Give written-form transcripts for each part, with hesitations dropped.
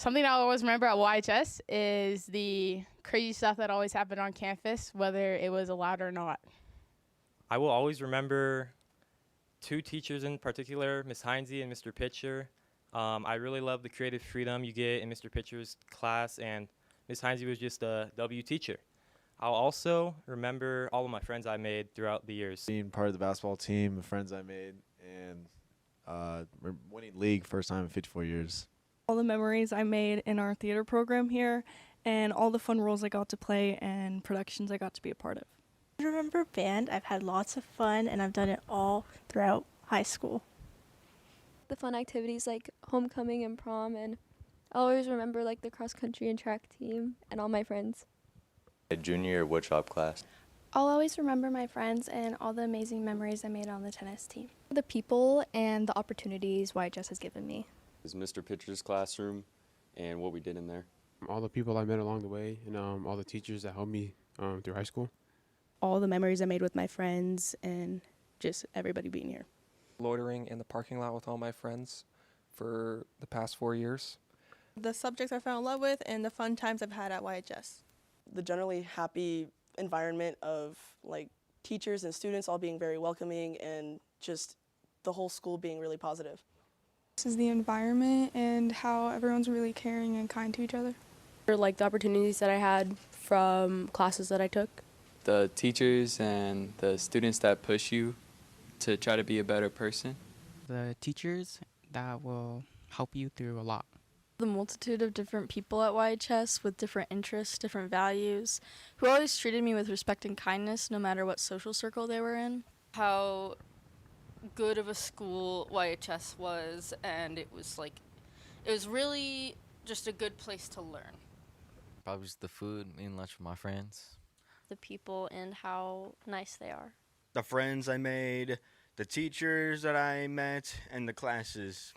Something I always remember at YHS is the crazy stuff that always happened on campus, whether it was allowed or not. I will always remember two teachers in particular, Ms. Heinze and Mr. Pitcher. I really love the creative freedom you get in Mr. Pitcher's class, and Ms. Heinze was just a W teacher. I'll also remember all of my friends I made throughout the years. Being part of the basketball team, the friends I made, and winning league first time in 54 years. All the memories I made in our theater program here, and all the fun roles I got to play and productions I got to be a part of. I remember band. I've had lots of fun, and I've done it all throughout high school. The fun activities like homecoming and prom, and I always remember like the cross country and track team and all my friends. A junior woodshop class. I'll always remember my friends and all the amazing memories I made on the tennis team. The people and the opportunities YHS has given me. Is Mr. Pitcher's classroom and what we did in there. All the people I met along the way, and all the teachers that helped me through high school. All the memories I made with my friends and just everybody being here. Loitering in the parking lot with all my friends for the past 4 years. The subjects I fell in love with and the fun times I've had at YHS. The generally happy environment of like teachers and students all being very welcoming and just the whole school being really positive. This is the environment and how everyone's really caring and kind to each other. Like the opportunities that I had from classes that I took. The teachers and the students that push you to try to be a better person. The teachers that will help you through a lot. The multitude of different people at YHS with different interests, different values, who always treated me with respect and kindness no matter what social circle they were in. How good of a school YHS was, and it was really just a good place to learn. Probably just the food, eating lunch with my friends. The people and how nice they are. The friends I made, the teachers that I met, and the classes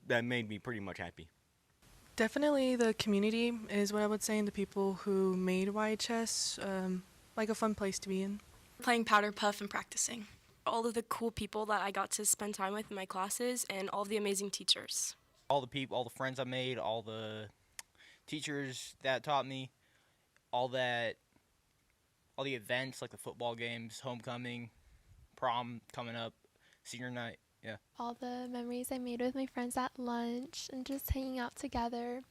that made me pretty much happy. Definitely the community is what I would say, and the people who made YHS like a fun place to be in. Playing powder puff and practicing. All of the cool people that I got to spend time with in my classes, and all of the amazing teachers. All the people, all the friends I made, all the teachers that taught me, all the events like the football games, homecoming, prom coming up, senior night, yeah. All the memories I made with my friends at lunch and just hanging out together,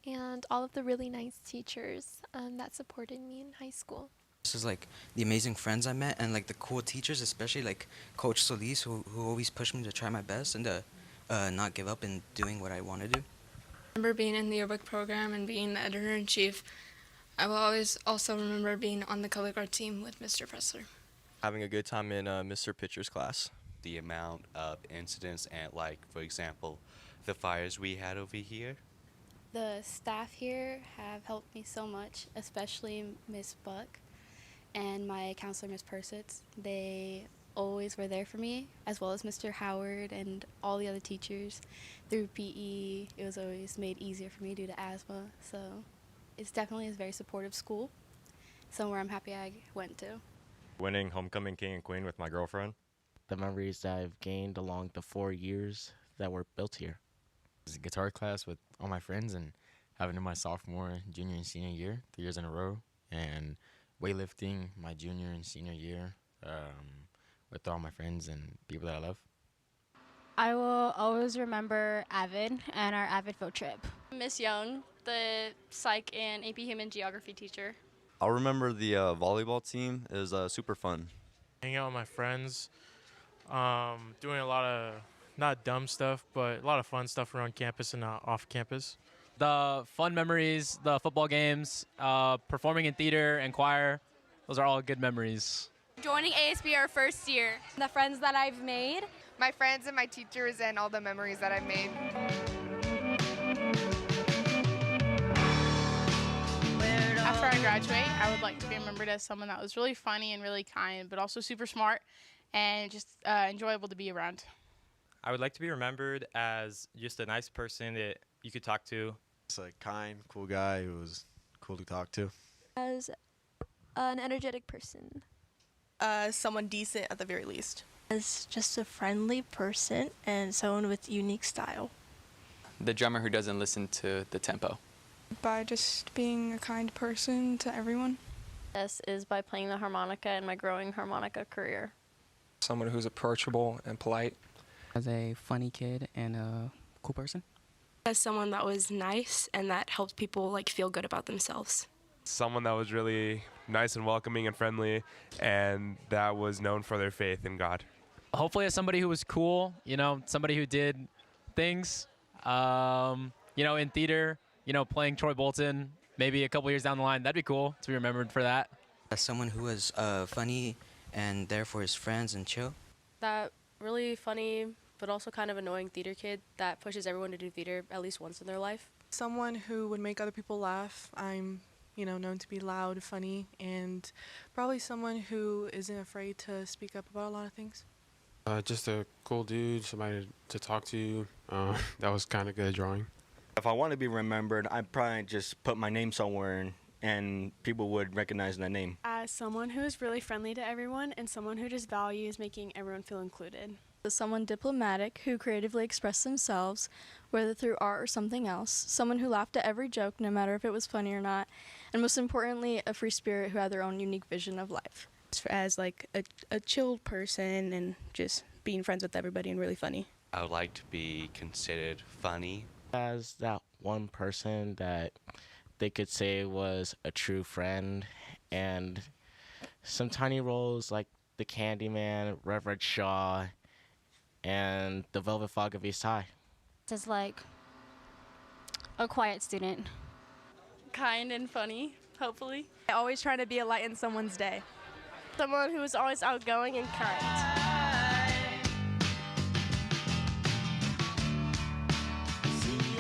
and all of the really nice teachers that supported me in high school. This is like the amazing friends I met and like the cool teachers, especially like Coach Solis, who always pushed me to try my best and to not give up in doing what I want to do. I remember being in the yearbook program and being the editor-in-chief. I will always also remember being on the color guard team with Mr. Pressler. Having a good time in Mr. Pitcher's class. The amount of incidents and, like, for example, the fires we had over here. The staff here have helped me so much, especially Miss Buck and my counselor, Miss Persitz. They always were there for me, as well as Mr. Howard and all the other teachers. Through PE, it was always made easier for me due to asthma, so it's definitely a very supportive school, somewhere I'm happy I went to. Winning homecoming king and queen with my girlfriend. The memories that I've gained along the 4 years that were built here. It was a guitar class with all my friends and having in my sophomore, junior, and senior year, 3 years in a row, and weightlifting my junior and senior year with all my friends and people that I love. I will always remember Avid and our Avid field trip. Miss Young, the psych and AP Human Geography teacher. I'll remember the volleyball team. It was super fun. Hanging out with my friends, doing a lot of, not dumb stuff, but a lot of fun stuff around campus and off campus. The fun memories, the football games, performing in theater and choir, those are all good memories. Joining ASB our first year. The friends that I've made. My friends and my teachers and all the memories that I've made. After I graduate, I would like to be remembered as someone that was really funny and really kind, but also super smart and just enjoyable to be around. I would like to be remembered as just a nice person that you could talk to. Just a kind, cool guy who was cool to talk to. As an energetic person. Someone decent at the very least. As just a friendly person and someone with unique style. the drummer who doesn't listen to the tempo. By just being a kind person to everyone. S is by playing the harmonica in my growing harmonica career. Someone who's approachable and polite. As a funny kid and a cool person. As someone that was nice and that helped people like feel good about themselves. Someone that was really nice and welcoming and friendly, and that was known for their faith in God. Hopefully as somebody who was cool, somebody who did things, in theater, playing Troy Bolton, maybe a couple years down the line. That'd be cool to be remembered for that. As someone who was funny and there for his friends and chill. That really funny but also kind of annoying theater kid that pushes everyone to do theater at least once in their life. Someone who would make other people laugh. I'm, known to be loud, funny, and probably someone who isn't afraid to speak up about a lot of things. Just a cool dude, somebody to talk to. That was kind of good at drawing. If I want to be remembered, I'd probably just put my name somewhere and people would recognize that name. As someone who is really friendly to everyone and someone who just values making everyone feel included. As someone diplomatic who creatively expressed themselves, whether through art or something else. Someone who laughed at every joke, no matter if it was funny or not. And most importantly, a free spirit who had their own unique vision of life. As like a chilled person and just being friends with everybody and really funny. I would like to be considered funny. As that one person that they could say was a true friend, and some tiny roles like the Candyman, Reverend Shaw, and the Velvet Fog of East High. Just like a quiet student. Kind and funny, hopefully. Always trying to be a light in someone's day. Someone who is always outgoing and kind.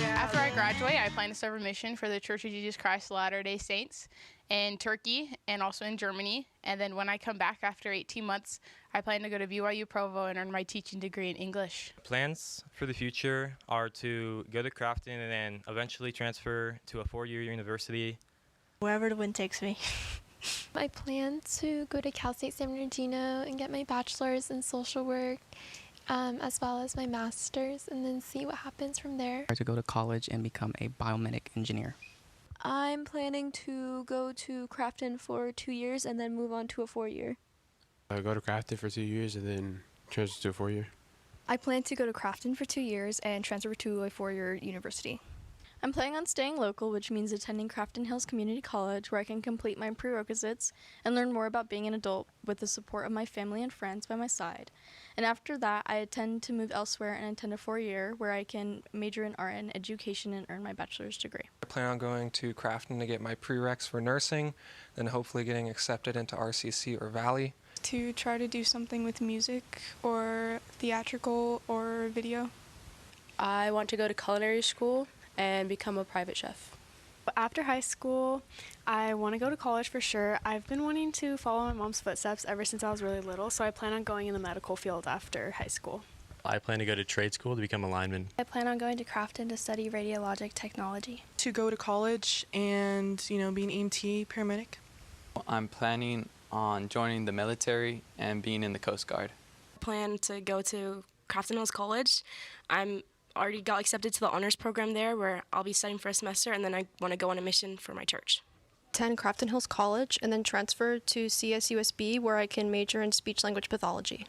After I graduate, I plan to serve a mission for the Church of Jesus Christ of Latter-day Saints in Turkey and also in Germany. And then when I come back after 18 months, I plan to go to BYU Provo and earn my teaching degree in English. Plans for the future are to go to Crafton and then eventually transfer to a 4-year university. Wherever the wind takes me. I plan to go to Cal State San Bernardino and get my bachelor's in social work, as well as my master's, and then see what happens from there. To go to college and become a biomedic engineer. I'm planning to go to Crafton for 2 years and then move on to a 4-year. Go to Crafton for 2 years and then transfer to a 4-year. I plan to go to Crafton for 2 years and transfer to a 4-year university. I'm planning on staying local, which means attending Crafton Hills Community College, where I can complete my prerequisites and learn more about being an adult with the support of my family and friends by my side. And after that, I intend to move elsewhere and attend a 4-year, where I can major in art and education and earn my bachelor's degree. I plan on going to Crafton to get my prereqs for nursing, then hopefully getting accepted into RCC or Valley. To try to do something with music or theatrical or video. I want to go to culinary school and become a private chef. After high school, I want to go to college for sure. I've been wanting to follow my mom's footsteps ever since I was really little, so I plan on going in the medical field after high school. I plan to go to trade school to become a lineman. I plan on going to Crafton to study radiologic technology. To go to college and, be an EMT paramedic. I'm planning on joining the military and being in the Coast Guard. I plan to go to Crafton Hills College. I'm already got accepted to the honors program there, where I'll be studying for a semester, and then I want to go on a mission for my church. Attend Crafton Hills College and then transfer to CSUSB, where I can major in speech language pathology.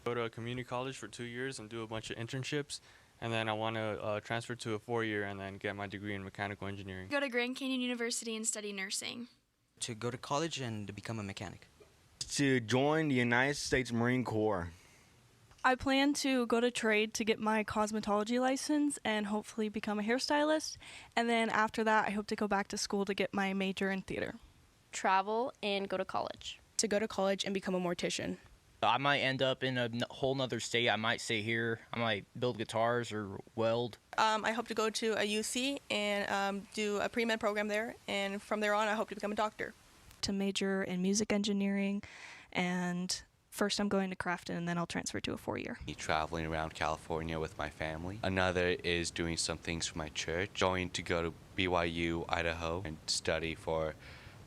Go to a community college for 2 years and do a bunch of internships, and then I want to transfer to a 4-year and then get my degree in mechanical engineering. Go to Grand Canyon University and study nursing. To go to college and to become a mechanic. To join the United States Marine Corps. I plan to go to trade to get my cosmetology license and hopefully become a hairstylist. And then after that, I hope to go back to school to get my major in theater. Travel and go to college. To go to college and become a mortician. I might end up in a whole nother state. I might stay here. I might build guitars or weld. I hope to go to a UC and do a pre-med program there. And from there on, I hope to become a doctor. To major in music engineering, and first I'm going to Crafton and then I'll transfer to a 4-year. Traveling around California with my family. Another is doing some things for my church. Going to go to BYU, Idaho, and study for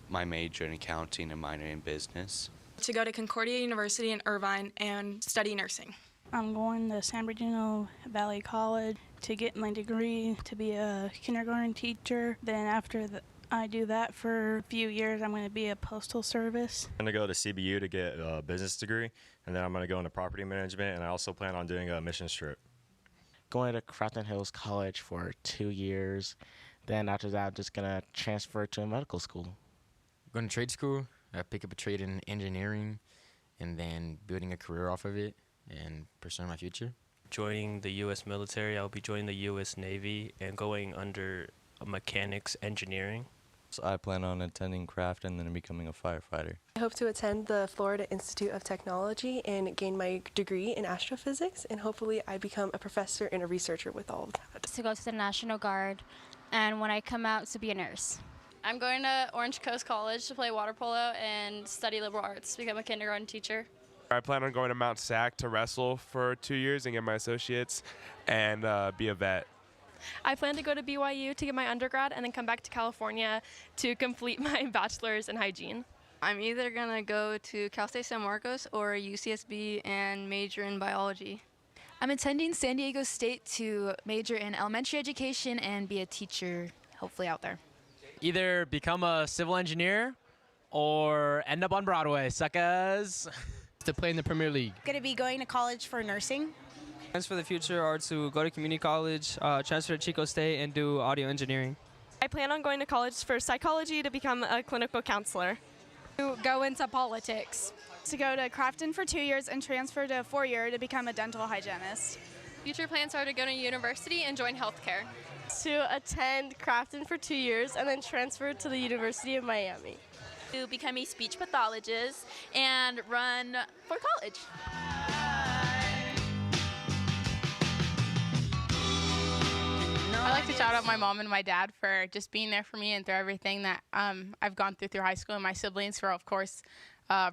my major in accounting and minor in business. To go to Concordia University in Irvine and study nursing. I'm going to San Bernardino Valley College to get my degree to be a kindergarten teacher. Then after I do that for a few years, I'm going to be a postal service. I'm going to go to CBU to get a business degree, and then I'm going to go into property management, and I also plan on doing a mission trip. Going to Crafton Hills College for 2 years. Then after that, I'm just going to transfer to a medical school. Going to trade school, pick up a trade in engineering, and then building a career off of it and pursuing my future. Joining the U.S. military, I'll be joining the U.S. Navy and going under mechanics engineering. So I plan on attending craft and then becoming a firefighter. I hope to attend the Florida Institute of Technology and gain my degree in astrophysics, and hopefully I become a professor and a researcher with all of that. To go to the National Guard, and when I come out, to be a nurse. I'm going to Orange Coast College to play water polo and study liberal arts, become a kindergarten teacher. I plan on going to Mount Sac to wrestle for 2 years and get my associates and be a vet. I plan to go to BYU to get my undergrad and then come back to California to complete my bachelor's in hygiene. I'm either going to go to Cal State San Marcos or UCSB and major in biology. I'm attending San Diego State to major in elementary education and be a teacher, hopefully out there. Either become a civil engineer or end up on Broadway, suckers. To play in the Premier League. Going to be going to college for nursing. Plans for the future are to go to community college, transfer to Chico State, and do audio engineering. I plan on going to college for psychology to become a clinical counselor. To go into politics. To go to Crafton for 2 years and transfer to a 4-year to become a dental hygienist. Future plans are to go to university and join healthcare. To attend Crafton for 2 years and then transfer to the University of Miami. To become a speech pathologist and run for college. I'd like to shout out my mom and my dad for just being there for me and through everything that I've gone through high school, and my siblings for, of course,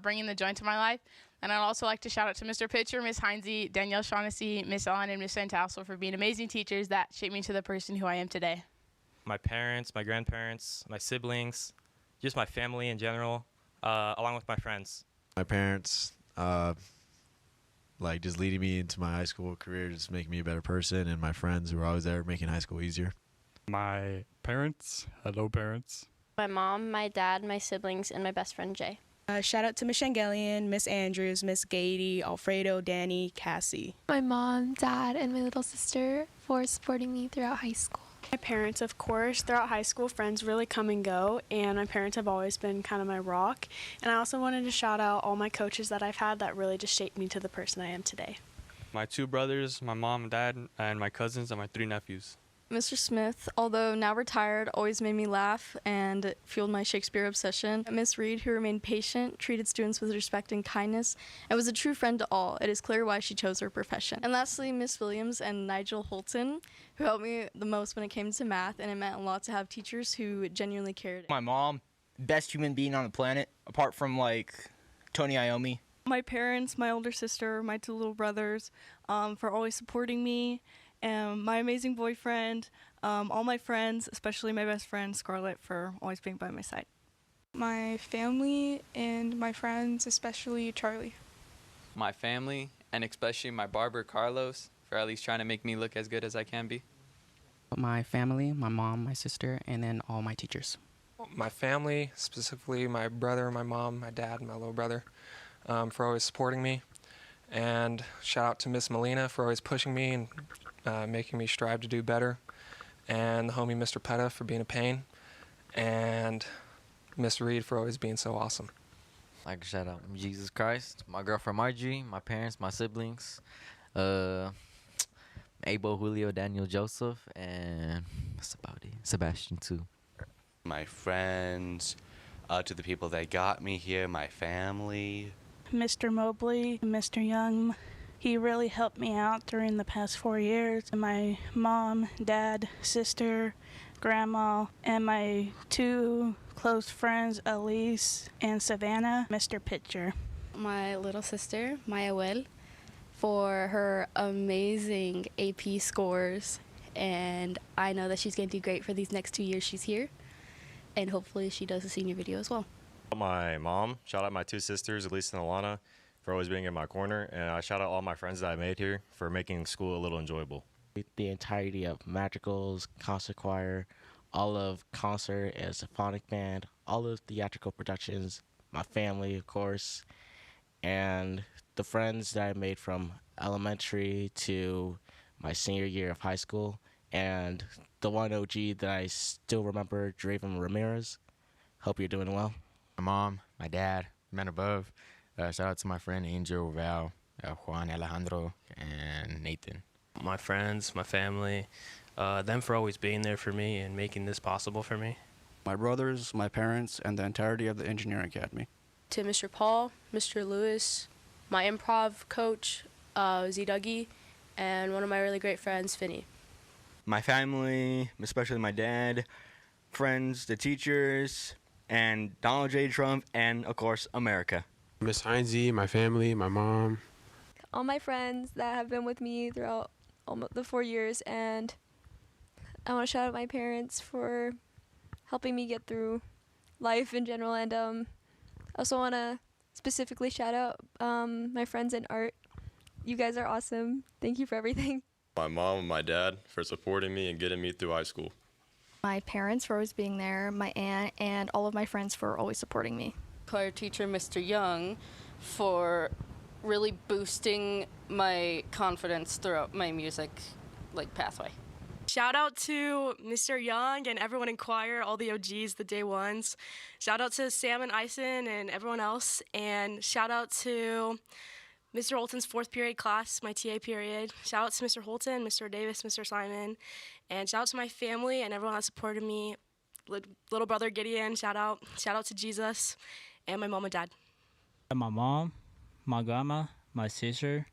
bringing the joy into my life. And I'd also like to shout out to Mr. Pitcher, Miss Heinze, Danielle Shaughnessy, Miss Ellen, and Miss Van Tassel for being amazing teachers that shaped me to the person who I am today. My parents, my grandparents, my siblings, just my family in general, along with my friends. My parents, just leading me into my high school career, just making me a better person, and my friends who were always there, making high school easier. My parents, hello parents. My mom, my dad, my siblings, and my best friend Jay. Shout out to Miss Shangelian, Miss Andrews, Miss Gady, Alfredo, Danny, Cassie. My mom, dad, and my little sister for supporting me throughout high school. My parents, of course. Throughout high school, friends really come and go, and my parents have always been kind of my rock. And I also wanted to shout out all my coaches that I've had that really just shaped me to the person I am today. My 2 brothers, my mom and dad, and my cousins, and my 3 nephews. Mr. Smith, although now retired, always made me laugh and fueled my Shakespeare obsession. Miss Reed, who remained patient, treated students with respect and kindness, and was a true friend to all. It is clear why she chose her profession. And lastly, Miss Williams and Nigel Holton, who helped me the most when it came to math, and it meant a lot to have teachers who genuinely cared. My mom, best human being on the planet, apart from Tony Iommi. My parents, my older sister, my 2 little brothers, for always supporting me. And my amazing boyfriend, all my friends, especially my best friend Scarlett, for always being by my side. My family and my friends, especially Charlie. My family, and especially my barber Carlos, for at least trying to make me look as good as I can be. My family, my mom, my sister, and then all my teachers. My family, specifically my brother, my mom, my dad, and my little brother, for always supporting me. And shout out to Miss Molina for always pushing me and making me strive to do better, and the homie Mr. Petta for being a pain, and Miss Reed for always being so awesome. I'd like to shout out Jesus Christ, my girlfriend Margie, my parents, my siblings, Abo, Julio, Daniel, Joseph, and that's about it. Sebastian too. My friends, to the people that got me here, my family. Mr. Mobley, Mr. Young. He really helped me out during the past 4 years. My mom, dad, sister, grandma, and my 2 close friends, Elise and Savannah, Mr. Pitcher. My little sister, Maya Will, for her amazing AP scores. And I know that she's going to do great for these next 2 years she's here. And hopefully she does a senior video as well. My mom, shout out my 2 sisters, Elise and Alana, for always being in my corner, and I shout out all my friends that I made here for making school a little enjoyable. The entirety of Madrigals, concert choir, all of concert and symphonic band, all of theatrical productions, my family, of course, and the friends that I made from elementary to my senior year of high school, and the one OG that I still remember, Draven Ramirez. Hope you're doing well. My mom, my dad, men above. Shout out to my friend Angel, Val, Juan, Alejandro, and Nathan. My friends, my family, them for always being there for me and making this possible for me. My brothers, my parents, and the entirety of the engineering academy. To Mr. Paul, Mr. Lewis, my improv coach, Z Dougie, and one of my really great friends, Finney. My family, especially my dad, friends, the teachers, and Donald J. Trump, and, of course, America. Miss Heinze, my family, my mom. All my friends that have been with me throughout the 4 years, and I want to shout out my parents for helping me get through life in general, and I also want to specifically shout out my friends in art. You guys are awesome. Thank you for everything. My mom and my dad for supporting me and getting me through high school. My parents for always being there, my aunt, and all of my friends for always supporting me. Choir teacher, Mr. Young, for really boosting my confidence throughout my music pathway. Shout out to Mr. Young and everyone in choir, all the OGs, the day ones. Shout out to Sam and Ison and everyone else. And shout out to Mr. Holton's 4th period class, my TA period. Shout out to Mr. Holton, Mr. Davis, Mr. Simon. And shout out to my family and everyone that supported me. Little brother Gideon, shout out. Shout out to Jesus and my mom and dad. My mom, my grandma, my sister.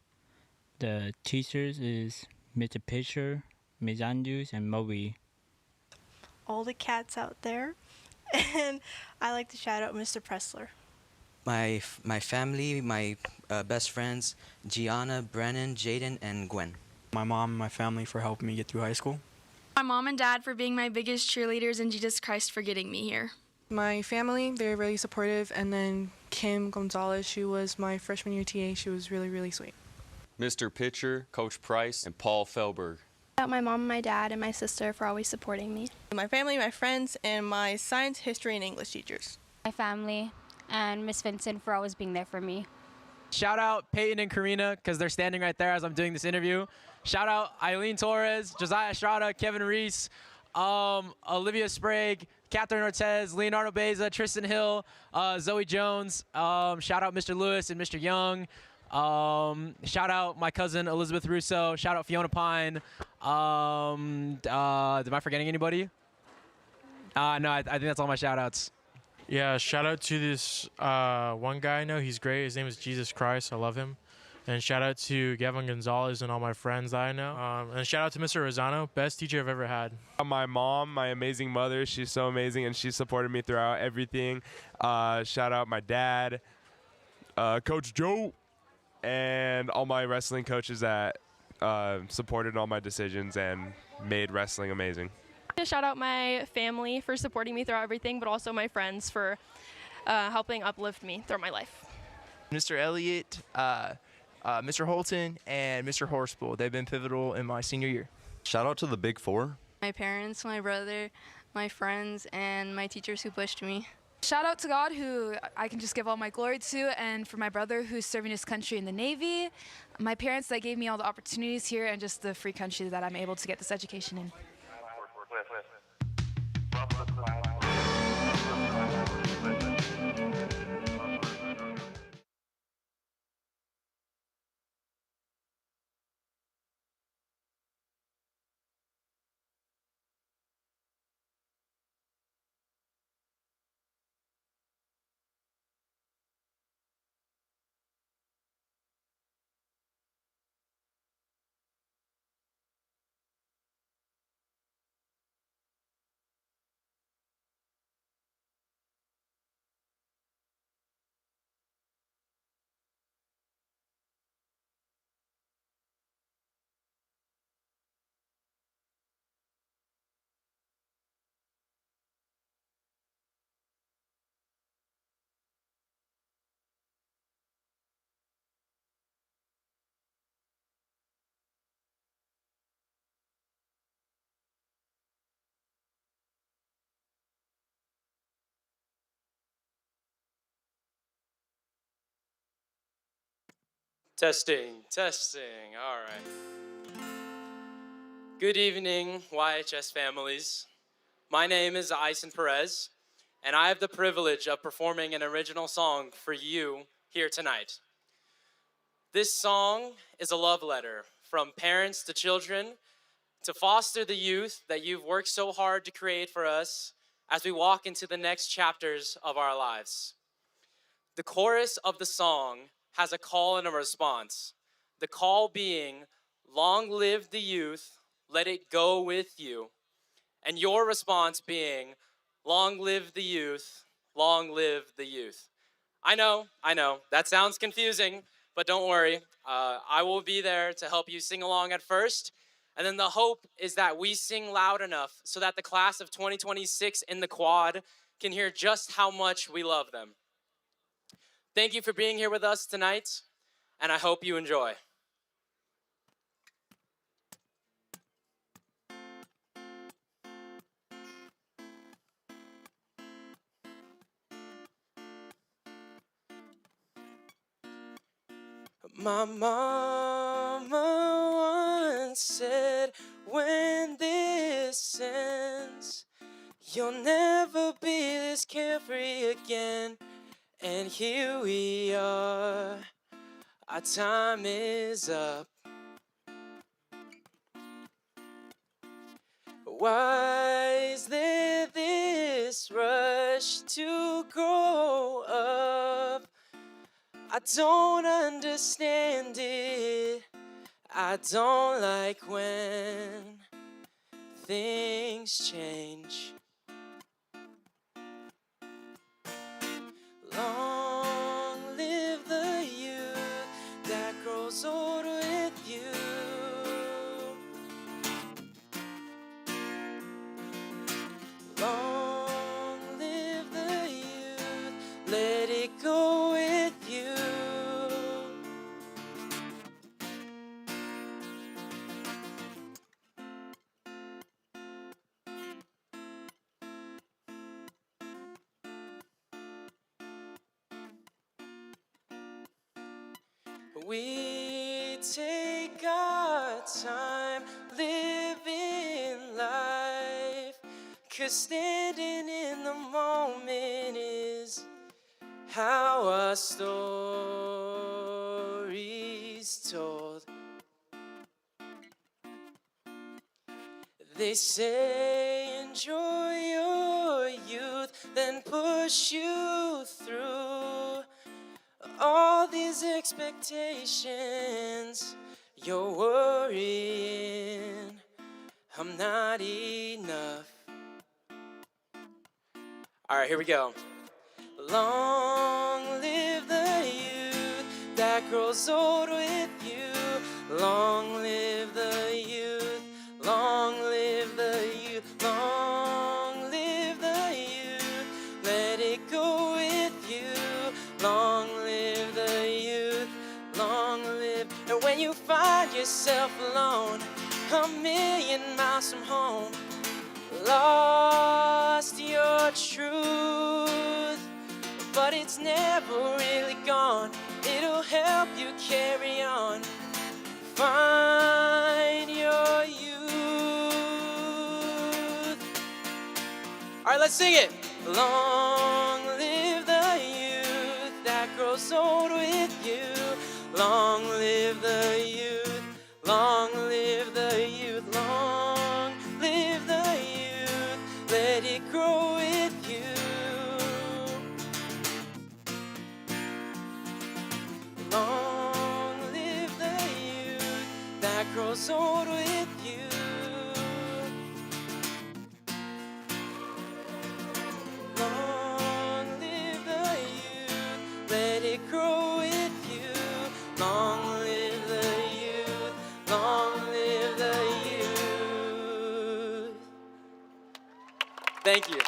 The teachers is Mr. Pitcher, Ms. Andrews, and Moby. All the cats out there. And I like to shout out Mr. Pressler. My family, my best friends, Gianna, Brennan, Jaden, and Gwen. My mom and my family for helping me get through high school. My mom and dad for being my biggest cheerleaders, and Jesus Christ for getting me here. My family, they're really supportive, and then Kim Gonzalez, she was my freshman year TA. She was really, really sweet. Mr. Pitcher, Coach Price, and Paul Felberg. Shout out my mom, my dad, and my sister for always supporting me. My family, my friends, and my science, history, and English teachers. My family and Miss Vincent for always being there for me. Shout out Peyton and Karina because they're standing right there as I'm doing this interview. Shout out Eileen Torres, Josiah Estrada, Kevin Reese, Olivia Sprague, Catherine Ortez, Leonardo Beza, Tristan Hill, Zoe Jones. Shout out Mr. Lewis and Mr. Young. Shout out my cousin Elizabeth Russo. Shout out Fiona Pine. Am I forgetting anybody? No, I think that's all my shout outs. Yeah, shout out to this one guy I know. He's great. His name is Jesus Christ. I love him. And shout out to Gavin Gonzalez and all my friends that I know. And shout out to Mr. Rosano, best teacher I've ever had. My mom, my amazing mother, she's so amazing and she supported me throughout everything. Shout out my dad, Coach Joe, and all my wrestling coaches that supported all my decisions and made wrestling amazing. To shout out my family for supporting me throughout everything, but also my friends for helping uplift me through my life. Mr. Elliott, Mr. Holton, and Mr. Horspool. They've been pivotal in my senior year. Shout out to the Big Four. My parents, my brother, my friends, and my teachers who pushed me. Shout out to God, who I can just give all my glory to, and for my brother who's serving his country in the Navy, my parents that gave me all the opportunities here, and just the free country that I'm able to get this education in. Testing, testing. All right. Good evening, YHS families. My name is Ison Perez, and I have the privilege of performing an original song for you here tonight. This song is a love letter from parents to children to foster the youth that you've worked so hard to create for us as we walk into the next chapters of our lives. The chorus of the song has a call and a response. The call being, long live the youth, let it go with you. And your response being, long live the youth, long live the youth. I know, that sounds confusing, but don't worry. I will be there to help you sing along at first. And then the hope is that we sing loud enough so that the class of 2026 in the quad can hear just how much we love them. Thank you for being here with us tonight, and I hope you enjoy. My mama once said, when this ends, you'll never be this carefree again. And here we are, our time is up. Why is there this rush to grow up? I don't understand it. I don't like when things change. Long live the youth that grows old with you. Long live the youth, let it go with you. We take our time living life, 'cause standing in the moment is how our story's told. They say enjoy your youth, then push you through all these expectations. You're worrying I'm not enough. All right, here we go. Long live the youth that grows old with you. Long live the youth, long live the youth, long live the youth, let it go with you. Long live the youth, long live. And when you find yourself alone, a million miles from home, lost your truth, but it's never really gone. It'll help you carry on. Find your youth. All right, let's sing it. Long live the youth that grows old with you. Long live the youth, long live the youth, long live the youth, let it grow with you. Long live the youth that grows old with you. Long live the youth, let it grow with you. Long live the youth, long live the youth. Thank you.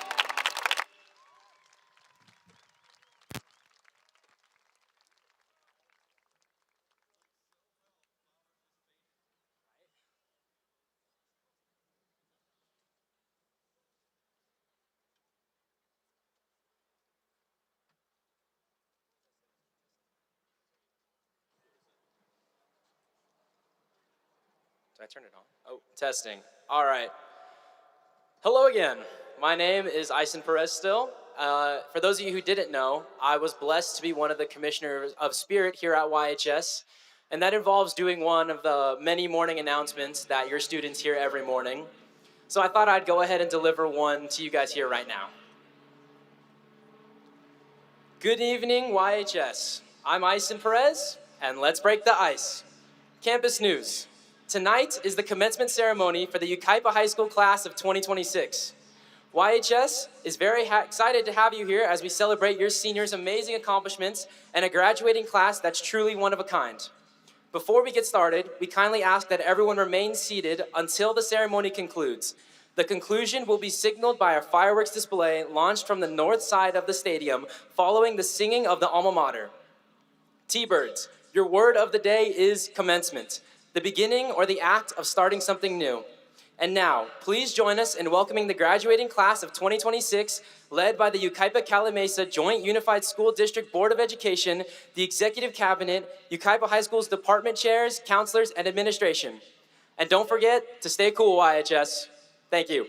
Can I turn it on? Oh, testing. All right. Hello again. My name is Ison Perez still. For those of you who didn't know, I was blessed to be one of the commissioners of Spirit here at YHS, and that involves doing one of the many morning announcements that your students hear every morning. So I thought I'd go ahead and deliver one to you guys here right now. Good evening, YHS. I'm Ison Perez, and let's break the ice. Campus news. Tonight is the commencement ceremony for the Yucaipa High School class of 2026. YHS is very excited to have you here as we celebrate your seniors' amazing accomplishments and a graduating class that's truly one of a kind. Before we get started, we kindly ask that everyone remain seated until the ceremony concludes. The conclusion will be signaled by a fireworks display launched from the north side of the stadium following the singing of the alma mater. T-Birds, your word of the day is commencement, the beginning or the act of starting something new. And now, please join us in welcoming the graduating class of 2026, led by the Yucaipa-Calimesa Joint Unified School District Board of Education, the Executive Cabinet, Yucaipa High School's department chairs, counselors, and administration. And don't forget to stay cool, YHS. Thank you.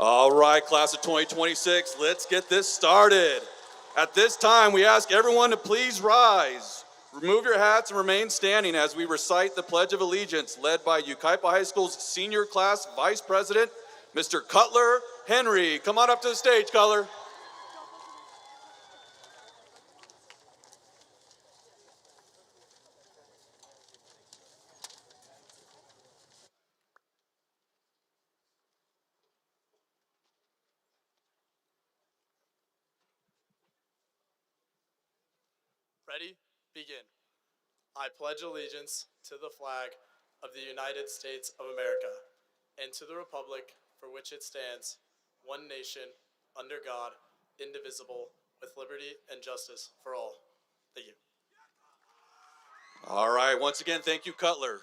All right, class of 2026, let's get this started. At this time, we ask everyone to please rise. Remove your hats and remain standing as we recite the Pledge of Allegiance led by Yucaipa High School's senior class vice president, Mr. Cutler Henry. Come on up to the stage, Cutler. Ready? Begin. I pledge allegiance to the flag of the United States of America and to the republic for which it stands, one nation, under God, indivisible, with liberty and justice for all. Thank you. All right, once again, thank you, Cutler.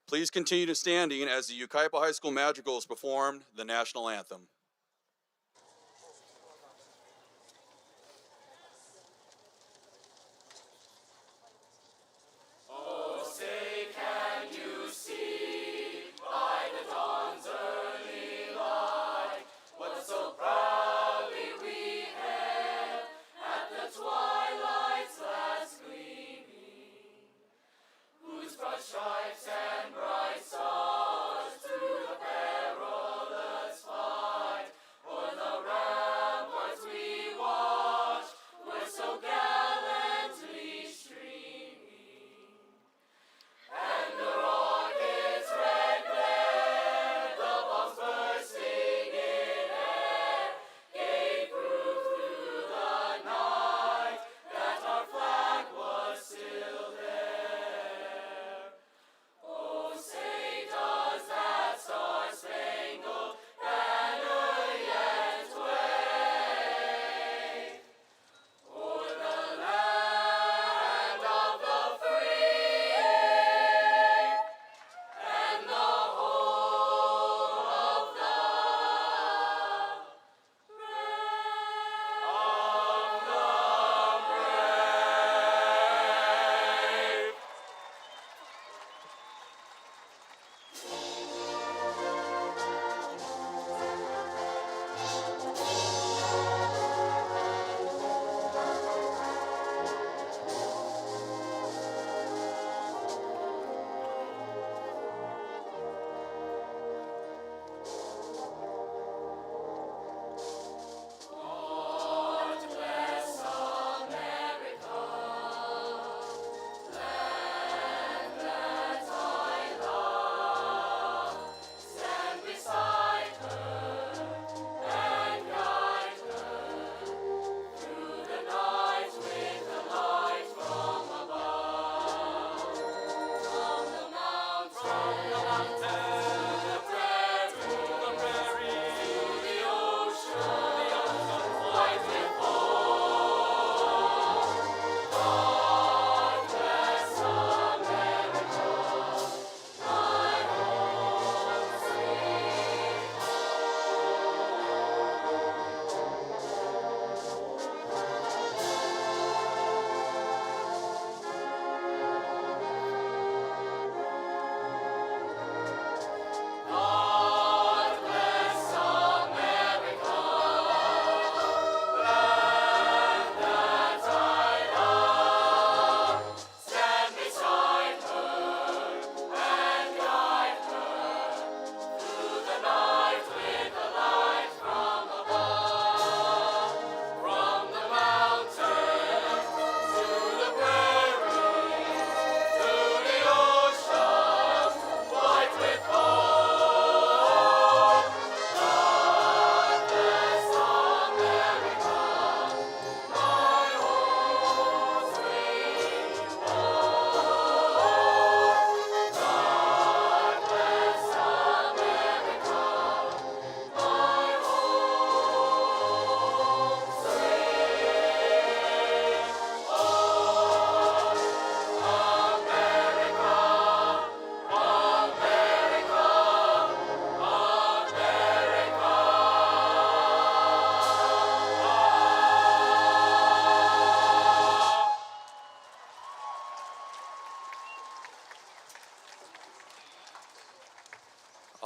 Please continue to standing as the Yucaipa High School Madrigals perform the national anthem. Stripes and bright stars through the perilous fight, o'er the ramparts we watch, were so gallantly streaming. And the rocket's red glare, the bombs bursting in air, gave proof through the night that our flag was still there.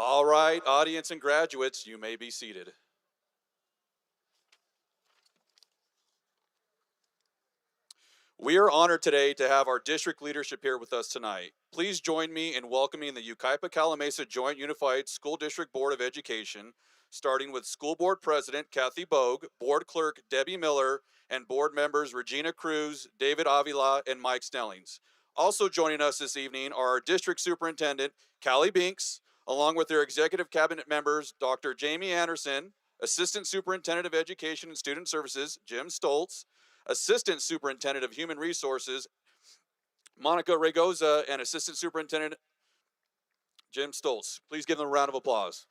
All right, audience and graduates, you may be seated. We are honored today to have our district leadership here with us tonight. Please join me in welcoming the Yucaipa-Calamasa Joint Unified School District Board of Education, starting with School Board President Kathy Bogue, Board Clerk Debbie Miller, and Board members Regina Cruz, David Avila, and Mike Snellings. Also joining us this evening are our District Superintendent Callie Binks, along with their Executive Cabinet members Dr. Jamie Anderson, Assistant Superintendent of Education and Student Services Jim Stoltz, Assistant Superintendent of Human Resources, Monica Regoza, and Assistant Superintendent Jim Stoltz. Please give them a round of applause.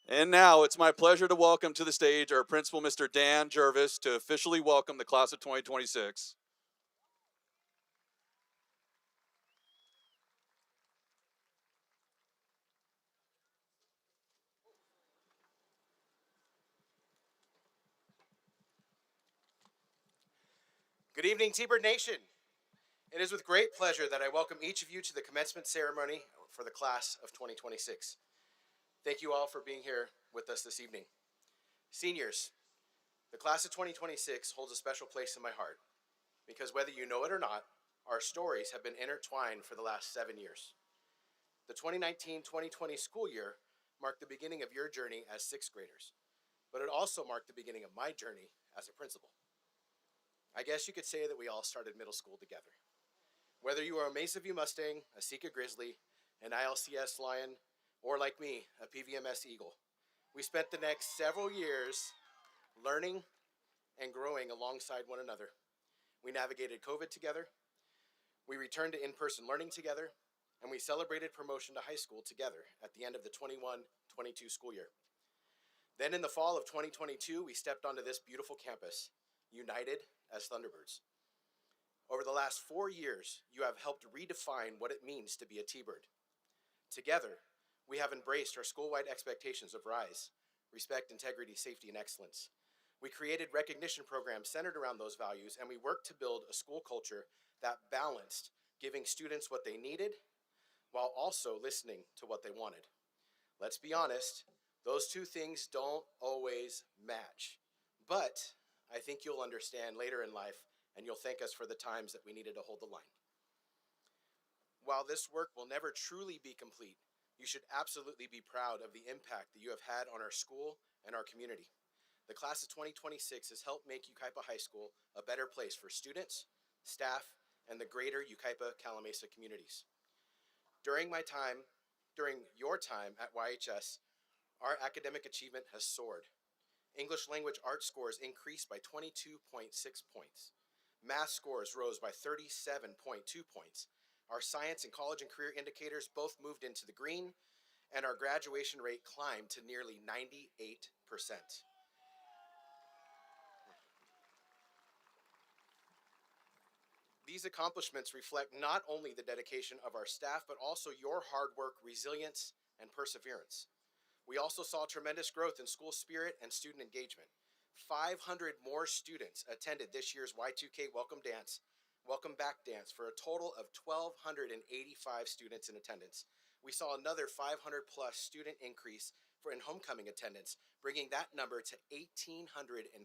And now it's my pleasure to welcome to the stage our principal, Mr. Dan Jervis, to officially welcome the class of 2026. Good evening, T-Bird Nation. It is with great pleasure that I welcome each of you to the commencement ceremony for the class of 2026. Thank you all for being here with us this evening. Seniors, the class of 2026 holds a special place in my heart because whether you know it or not, our stories have been intertwined for the last 7 years. The 2019-2020 school year marked the beginning of your journey as sixth graders, but it also marked the beginning of my journey as a principal. I guess you could say that we all started middle school together. Whether you are a Mesa View Mustang, a Sika Grizzly, an ILCS Lion, or like me, a PVMS Eagle, we spent the next several years learning and growing alongside one another. We navigated COVID together, we returned to in-person learning together, and we celebrated promotion to high school together at the end of the 21-22 school year. Then in the fall of 2022, we stepped onto this beautiful campus, united as Thunderbirds. Over the last 4 years, you have helped redefine what it means to be a T-Bird. Together, we have embraced our school-wide expectations of RISE, respect, integrity, safety, and excellence. We created recognition programs centered around those values, and we worked to build a school culture that balanced giving students what they needed while also listening to what they wanted. Let's be honest, those two things don't always match, but I think you'll understand later in life, and you'll thank us for the times that we needed to hold the line. While this work will never truly be complete, you should absolutely be proud of the impact that you have had on our school and our community. The class of 2026 has helped make Yucaipa High School a better place for students, staff, and the greater Yucaipa-Calamasa communities. During your time at YHS, our academic achievement has soared. English language arts scores increased by 22.6 points. Math scores rose by 37.2 points. Our science and college and career indicators both moved into the green, and our graduation rate climbed to nearly 98%. These accomplishments reflect not only the dedication of our staff, but also your hard work, resilience, and perseverance. We also saw tremendous growth in school spirit and student engagement. 500 more students attended this year's Y2K Welcome Back Dance for a total of 1,285 students in attendance. We saw another 500 plus student increase in homecoming attendance, bringing that number to 1,845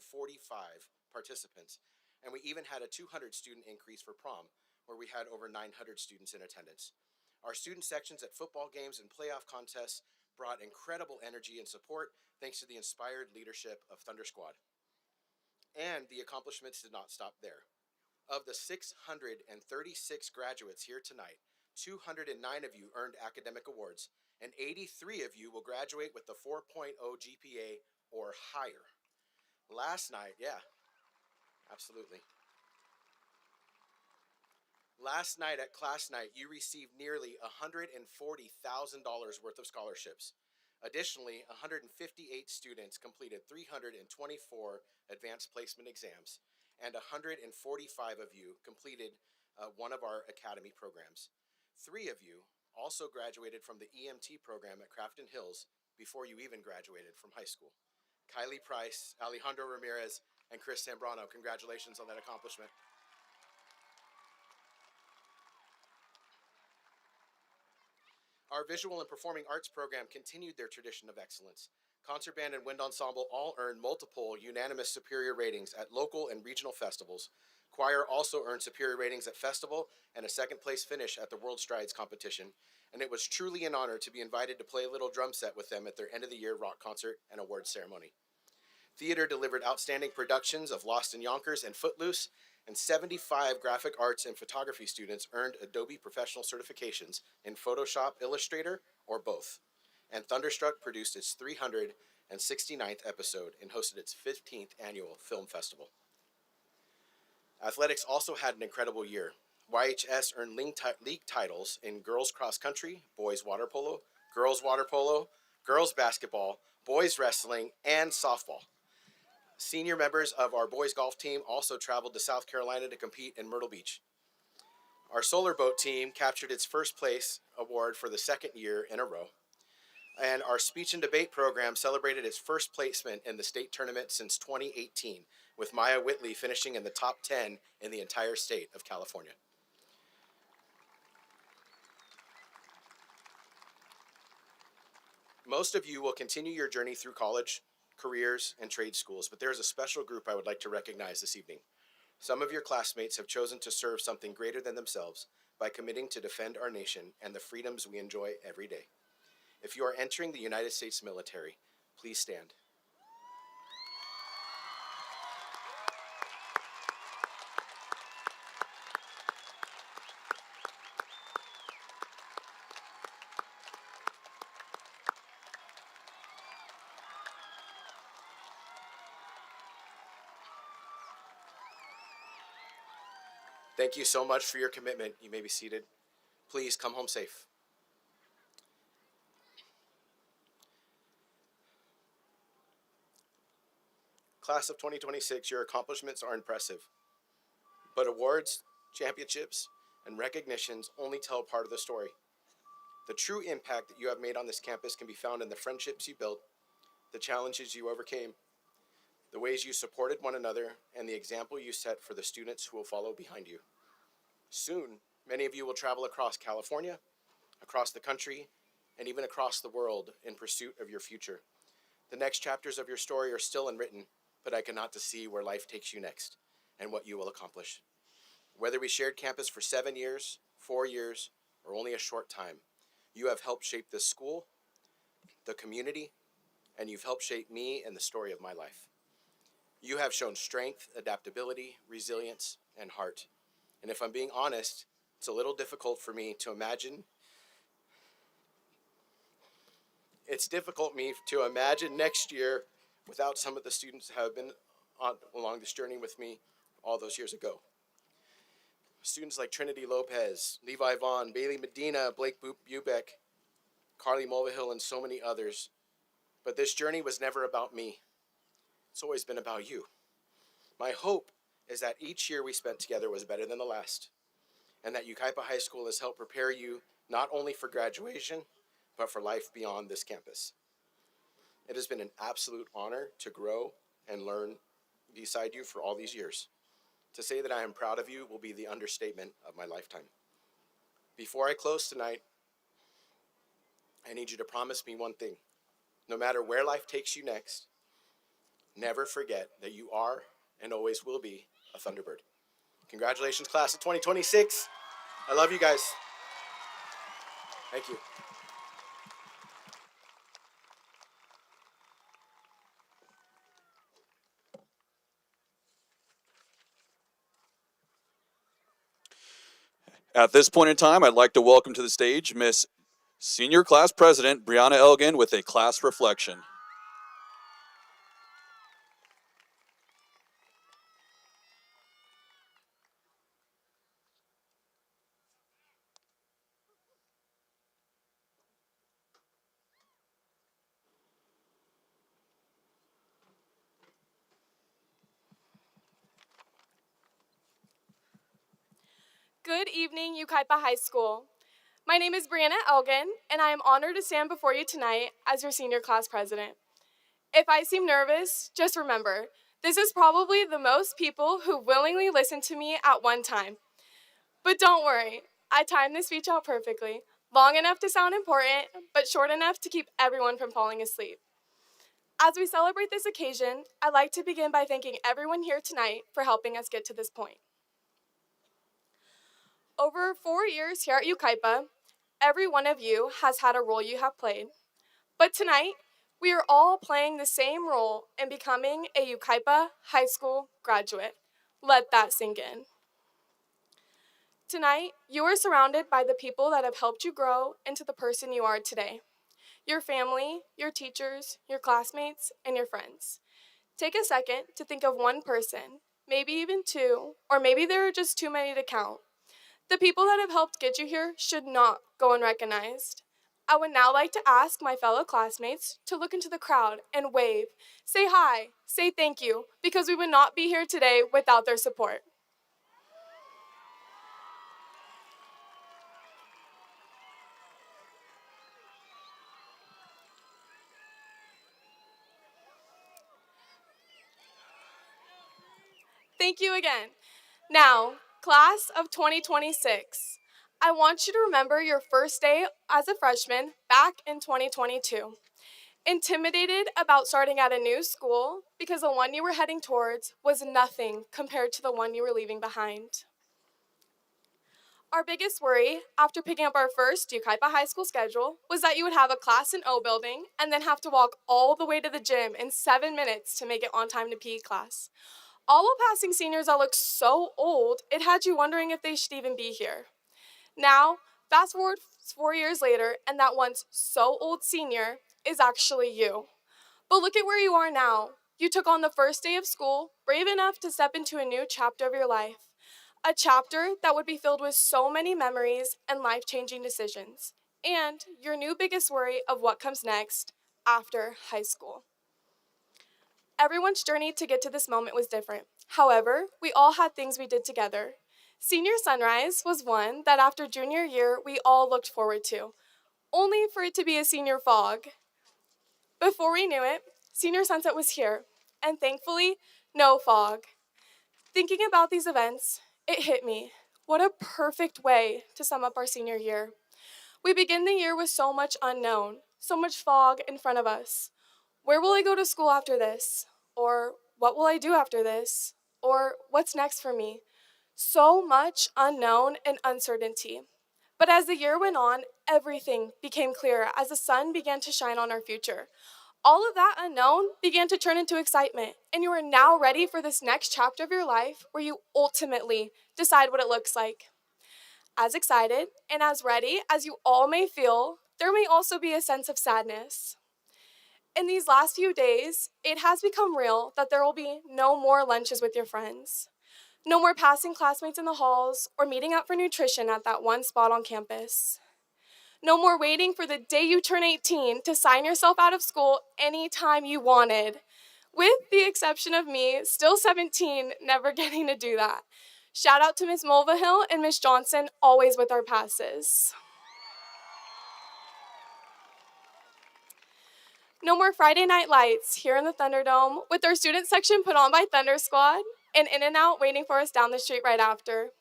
participants. And we even had a 200 student increase for prom, where we had over 900 students in attendance. Our student sections at football games and playoff contests brought incredible energy and support thanks to the inspired leadership of Thunder Squad. And the accomplishments did not stop there. Of the 636 graduates here tonight, 209 of you earned academic awards, and 83 of you will graduate with the 4.0 GPA or higher. Last night, absolutely. Last night at class night, you received nearly $140,000 worth of scholarships. Additionally, 158 students completed 324 advanced placement exams, and 145 of you completed one of our academy programs. 3 of you also graduated from the EMT program at Crafton Hills before you even graduated from high school. Kylie Price, Alejandro Ramirez, and Chris Zambrano, congratulations on that accomplishment. Our visual and performing arts program continued their tradition of excellence. Concert band and wind ensemble all earned multiple unanimous superior ratings at local and regional festivals. Choir also earned superior ratings at festival and a second place finish at the World Strides competition, and it was truly an honor to be invited to play a little drum set with them at their end of the year rock concert and awards ceremony. Theater delivered outstanding productions of Lost in Yonkers and Footloose, and 75 graphic arts and photography students earned Adobe professional certifications in Photoshop, Illustrator, or both. And Thunderstruck produced its 369th episode and hosted its 15th annual film festival. Athletics also had an incredible year. YHS earned league titles in girls cross country, boys water polo, girls basketball, boys wrestling, and softball. Senior members of our boys golf team also traveled to South Carolina to compete in Myrtle Beach. Our solar boat team captured its first place award for the second year in a row. And our speech and debate program celebrated its first placement in the state tournament since 2018, with Maya Whitley finishing in the top 10 in the entire state of California. Most of you will continue your journey through college, careers, and trade schools, but there's a special group I would like to recognize this evening. Some of your classmates have chosen to serve something greater than themselves by committing to defend our nation and the freedoms we enjoy every day. If you are entering the United States military, please stand. Thank you so much for your commitment. You may be seated. Please come home safe. Class of 2026, your accomplishments are impressive, but awards, championships, and recognitions only tell part of the story. The true impact that you have made on this campus can be found in the friendships you built, the challenges you overcame, the ways you supported one another, and the example you set for the students who will follow behind you. Soon, many of you will travel across California, across the country, and even across the world in pursuit of your future. The next chapters of your story are still unwritten, but I cannot to see where life takes you next and what you will accomplish. Whether we shared campus for 7 years, 4 years, or only a short time, you have helped shape this school, the community, and you've helped shape me and the story of my life. You have shown strength, adaptability, resilience, and heart. And if I'm being honest, it's a little difficult for me to imagine. It's difficult me to imagine next year without some of the students who have been along this journey with me all those years ago. Students like Trinity Lopez, Levi Vaughn, Bailey Medina, Blake Bubeck, Carly Mulvihill, and so many others. But this journey was never about me. It's always been about you. My hope is that each year we spent together was better than the last, and that Yucaipa High School has helped prepare you not only for graduation, but for life beyond this campus. It has been an absolute honor to grow and learn beside you for all these years. To say that I am proud of you will be the understatement of my lifetime. Before I close tonight, I need you to promise me one thing. No matter where life takes you next, never forget that you are and always will be a Thunderbird. Congratulations, class of 2026. I love you guys. Thank you. At this point in time, I'd like to welcome to the stage Miss Senior Class President Brianna Elgin with a class reflection. Good evening, Yucaipa High School. My name is Brianna Elgin, and I am honored to stand before you tonight as your senior class president. If I seem nervous, just remember, this is probably the most people who willingly listen to me at one time. But don't worry, I timed this speech out perfectly. long enough to sound important, but short enough to keep everyone from falling asleep. As we celebrate this occasion, I'd like to begin by thanking everyone here tonight for helping us get to this point. Over 4 years here at Yucaipa, every one of you has had a role you have played. But tonight, we are all playing the same role in becoming a Yucaipa High School graduate. Let that sink in. Tonight, you are surrounded by the people that have helped you grow into the person you are today. Your family, your teachers, your classmates, and your friends. Take a second to think of one person, maybe even two, or maybe there are just too many to count. The people that have helped get you here should not go unrecognized. I would now like to ask my fellow classmates to look into the crowd and wave, say hi, say thank you, because we would not be here today without their support. Thank you again. Now, class of 2026, I want you to remember your first day as a freshman back in 2022. Intimidated about starting at a new school because the one you were heading towards was nothing compared to the one you were leaving behind. Our biggest worry after picking up our first Yucaipa High School schedule was that you would have a class in O building and then have to walk all the way to the gym in 7 minutes to make it on time to PE class. All while passing seniors that looked so old, it had you wondering if they should even be here. Now, fast forward 4 years later, and that once so old senior is actually you. But look at where you are now. You took on the first day of school, brave enough to step into a new chapter of your life. A chapter that would be filled with so many memories and life-changing decisions. And your new biggest worry of what comes next after high school. Everyone's journey to get to this moment was different. However, we all had things we did together. Senior Sunrise was one that after junior year we all looked forward to, only for it to be a senior fog. Before we knew it, Senior Sunset was here, and thankfully, no fog. Thinking about these events, it hit me. What a perfect way to sum up our senior year. We begin the year with so much unknown, so much fog in front of us. Where will I go to school after this? Or what will I do after this? Or what's next for me? So much unknown and uncertainty. But as the year went on, everything became clearer as the sun began to shine on our future. All of that unknown began to turn into excitement, and you are now ready for this next chapter of your life where you ultimately decide what it looks like. As excited and as ready as you all may feel, there may also be a sense of sadness. In these last few days, it has become real that there will be no more lunches with your friends. No more passing classmates in the halls or meeting up for nutrition at that one spot on campus. No more waiting for the day you turn 18 to sign yourself out of school anytime you wanted. With the exception of me, still 17, never getting to do that. Shout out to Miss Mulvihill and Miss Johnson, always with our passes. No more Friday night lights here in the Thunderdome with our student section put on by Thunder Squad and In-N-Out waiting for us down the street right after.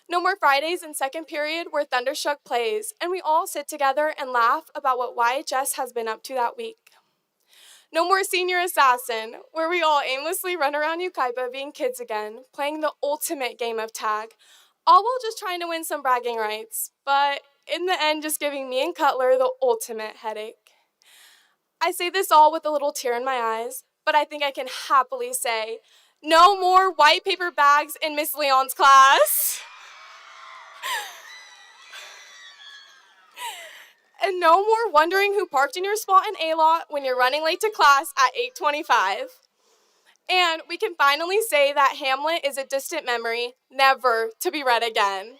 No more Fridays in second period where Thundershook plays and we all sit together and laugh about what YHS has been up to that week. No more Senior Assassin, where we all aimlessly run around Yucaipa being kids again, playing the ultimate game of tag, all while just trying to win some bragging rights, but in the end just giving me and Cutler the ultimate headache. I say this all with a little tear in my eyes, but I think I can happily say, no more white paper bags in Miss Leon's class. And no more wondering who parked in your spot in A-Lot when you're running late to class at 8:25. And we can finally say that Hamlet is a distant memory, never to be read again.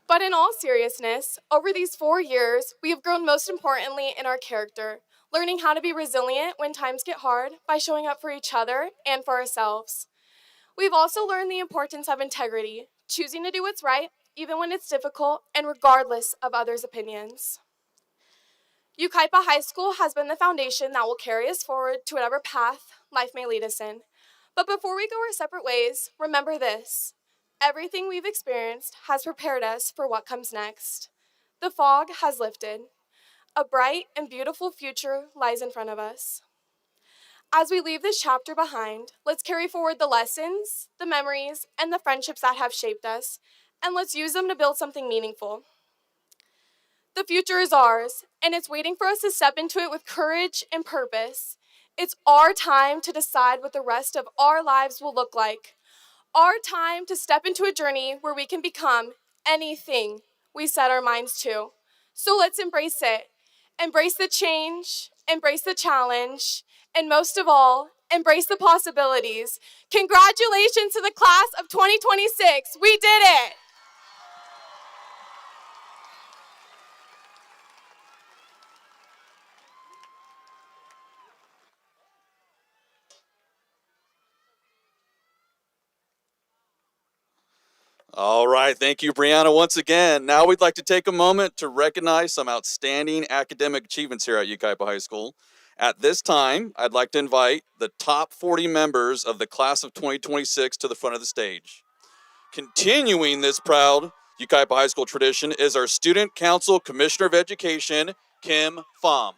But in all seriousness, over these 4 years, we have grown most importantly in our character, learning how to be resilient when times get hard by showing up for each other and for ourselves. We've also learned the importance of integrity, choosing to do what's right, even when it's difficult and regardless of others' opinions. Yucaipa High School has been the foundation that will carry us forward to whatever path life may lead us in. But before we go our separate ways, remember this. Everything we've experienced has prepared us for what comes next. The fog has lifted. A bright and beautiful future lies in front of us. As we leave this chapter behind, let's carry forward the lessons, the memories, and the friendships that have shaped us, and let's use them to build something meaningful. The future is ours, and it's waiting for us to step into it with courage and purpose. It's our time to decide what the rest of our lives will look like. Our time to step into a journey where we can become anything we set our minds to. So let's embrace it. Embrace the change, embrace the challenge, and most of all, embrace the possibilities. Congratulations to the class of 2026. We did it. All right, thank you, Brianna, once again. Now we'd like to take a moment to recognize some outstanding academic achievements here at Yucaipa High School. At this time, I'd like to invite the top 40 members of the class of 2026 to the front of the stage. Continuing this proud Yucaipa High School tradition is our Student Council Commissioner of Education, Kim Pham.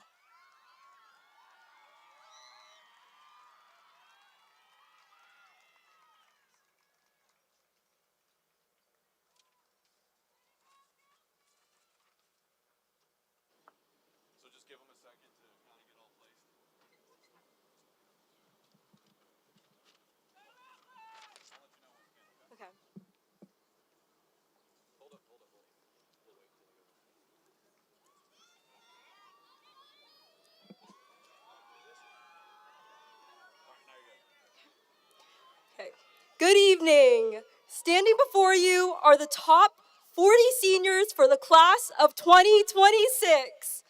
Good evening. Standing before you are the top 40 seniors for the class of 2026.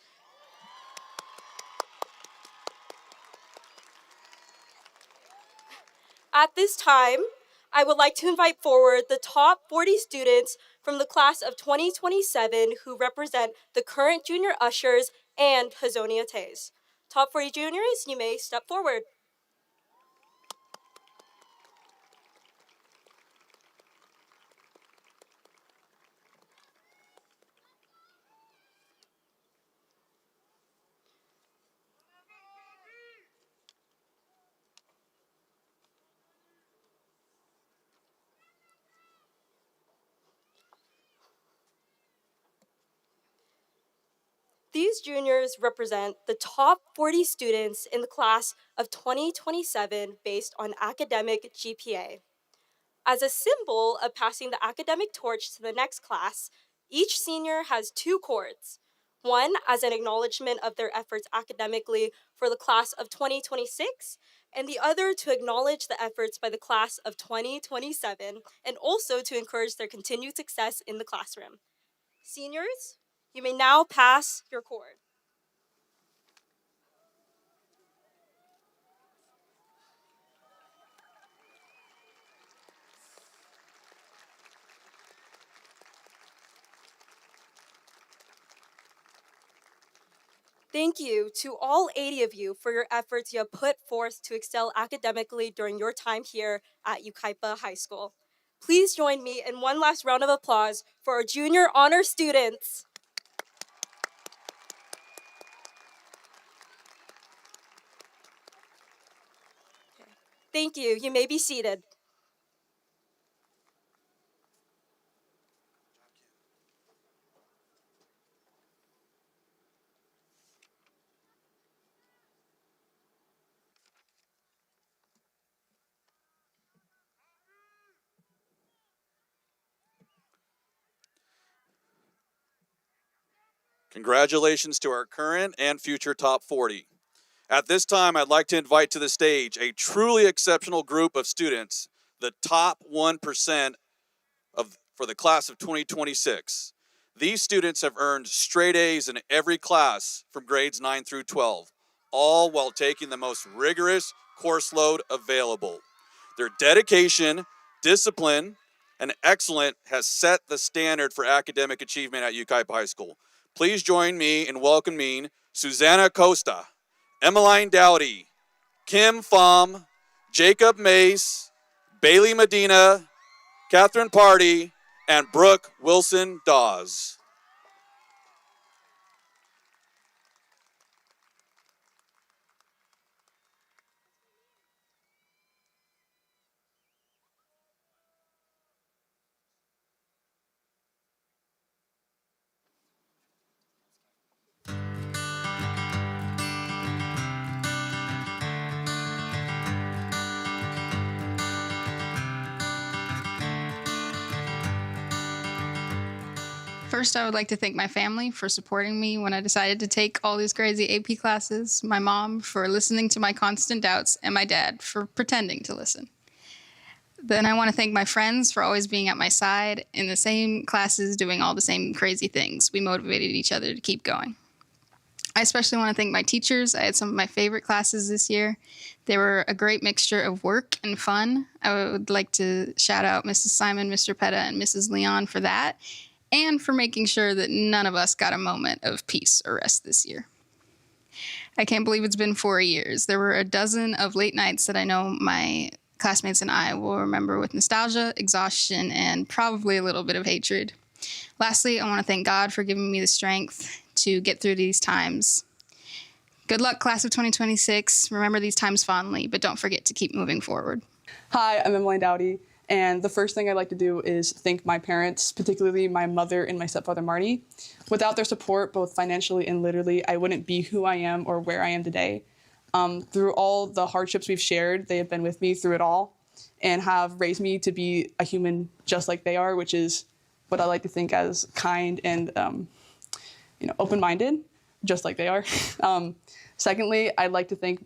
At this time, I would like to invite forward the top 40 students from the class of 2027 who represent the current junior ushers and Hazonia Tays. Top 40 juniors, you may step forward. These juniors represent the top 40 students in the class of 2027 based on academic GPA. As a symbol of passing the academic torch to the next class, each senior has 2 cords. One as an acknowledgement of their efforts academically for the class of 2026, and the other to acknowledge the efforts by the class of 2027, and also to encourage their continued success in the classroom. Seniors, you may now pass your cord. Thank you to all 80 of you for your efforts you have put forth to excel academically during your time here at Yucaipa High School. Please join me in one last round of applause for our junior honor students. Thank you. You may be seated. Congratulations to our current and future top 40. At this time, I'd like to invite to the stage a truly exceptional group of students, the top 1% for the class of 2026. These students have earned straight A's in every class from grades 9 through 12, all while taking the most rigorous course load available. Their dedication, discipline, and excellence has set the standard for academic achievement at Yucaipa High School. Please join me in welcoming Susanna Costa, Emmeline Dowdy, Kim Pham, Jacob Mace, Bailey Medina, Catherine Party, and Brooke Wilson Dawes. First, I would like to thank my family for supporting me when I decided to take all these crazy AP classes, my mom for listening to my constant doubts, and my dad for pretending to listen. Then I want to thank my friends for always being at my side in the same classes doing all the same crazy things. We motivated each other to keep going. I especially want to thank my teachers. I had some of my favorite classes this year. They were a great mixture of work and fun. I would like to shout out Mrs. Simon, Mr. Petta, and Mrs. Leon for that, and for making sure that none of us got a moment of peace or rest this year. I can't believe it's been 4 years. There were a dozen of late nights that I know my classmates and I will remember with nostalgia, exhaustion, and probably a little bit of hatred. Lastly, I want to thank God for giving me the strength to get through these times. Good luck, class of 2026. Remember these times fondly, but don't forget to keep moving forward. Hi, I'm Emily Dowdy. And the first thing I'd like to do is thank my parents, particularly my mother and my stepfather, Marty. Without their support, both financially and literally, I wouldn't be who I am or where I am today. Through all the hardships we've shared, they have been with me through it all and have raised me to be a human just like they are, which is what I like to think as kind and open-minded, just like they are. Secondly, I'd like to thank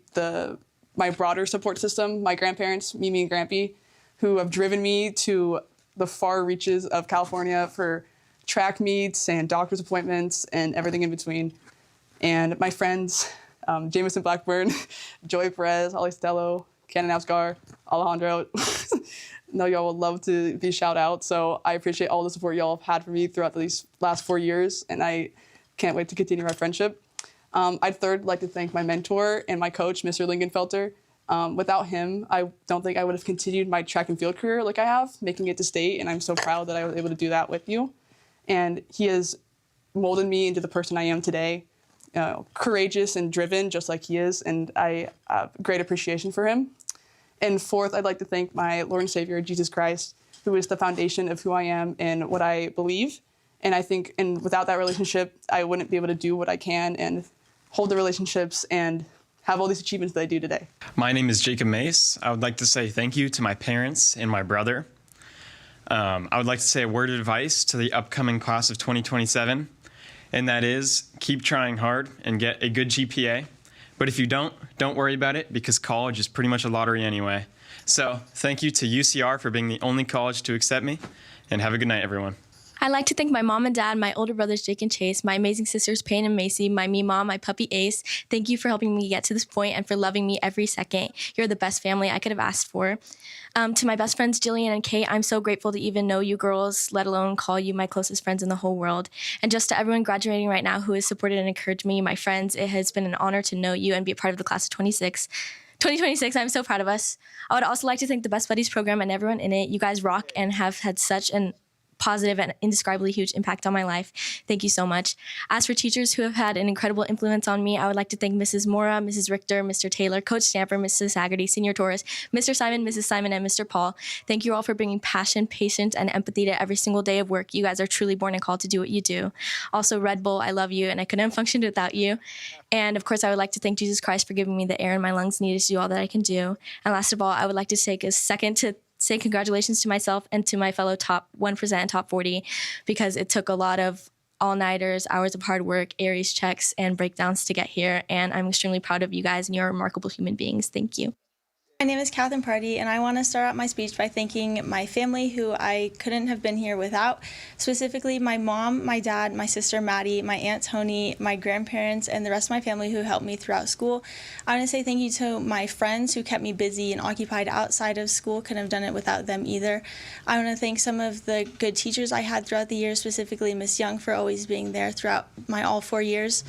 my broader support system, my grandparents, Mimi and Grampy, who have driven me to the far reaches of California for track meets and doctor's appointments and everything in between. And my friends, Jameson Blackburn, Joy Perez, Holly Stello, Cannon Absgar, Alejandro. No, y'all would love to be shout out. So I appreciate all the support y'all have had for me throughout these last 4 years, and I can't wait to continue my friendship. I'd third like to thank my mentor and my coach, Mr. Lingenfelter. Without him, I don't think I would have continued my track and field career like I have, making it to state, and I'm so proud that I was able to do that with you. And he has molded me into the person I am today, courageous and driven just like he is, and I have great appreciation for him. And fourth, I'd like to thank my Lord and Savior, Jesus Christ, who is the foundation of who I am and what I believe. And I think, and without that relationship, I wouldn't be able to do what I can and hold the relationships and have all these achievements that I do today. My name is Jacob Mace. I would like to say thank you to my parents and my brother. I would like to say a word of advice to the upcoming class of 2027, and that is keep trying hard and get a good GPA. But if you don't worry about it because college is pretty much a lottery anyway. So thank you to UCR for being the only college to accept me, and have a good night, everyone. I'd like to thank my mom and dad, my older brothers Jake and Chase, my amazing sisters Payne and Macy, my Meemaw, my puppy Ace. Thank you for helping me get to this point and for loving me every second. You're the best family I could have asked for. To my best friends Jillian and Kate, I'm so grateful to even know you girls, let alone call you my closest friends in the whole world. And just to everyone graduating right now who has supported and encouraged me, my friends, it has been an honor to know you and be a part of the class of 2026. I'm so proud of us. I would also like to thank the Best Buddies program and everyone in it. You guys rock and have had such an positive and indescribably huge impact on my life. Thank you so much. As for teachers who have had an incredible influence on me, I would like to thank Mrs. Mora, Mrs. Richter, Mr. Taylor, Coach Stamper, Mrs. Haggerty, Senior Torres, Mr. Simon, Mrs. Simon, and Mr. Paul. Thank you all for bringing passion, patience, and empathy to every single day of work. You guys are truly born and called to do what you do. Also, Red Bull, I love you, and I couldn't have functioned without you. And of course, I would like to thank Jesus Christ for giving me the air in my lungs needed to do all that I can do. And last of all, I would like to take a second to say congratulations to myself and to my fellow top 1% and top 40, because it took a lot of all-nighters, hours of hard work, Aries checks, and breakdowns to get here. And I'm extremely proud of you guys, and you're remarkable human beings. Thank you. My name is Catherine Party, and I want to start out my speech by thanking my family who I couldn't have been here without, specifically my mom, my dad, my sister Maddie, my aunt Tony, my grandparents, and the rest of my family who helped me throughout school. I want to say thank you to my friends who kept me busy and occupied outside of school. Couldn't have done it without them either. I want to thank some of the good teachers I had throughout the year, specifically Miss Young for always being there throughout my all 4 years.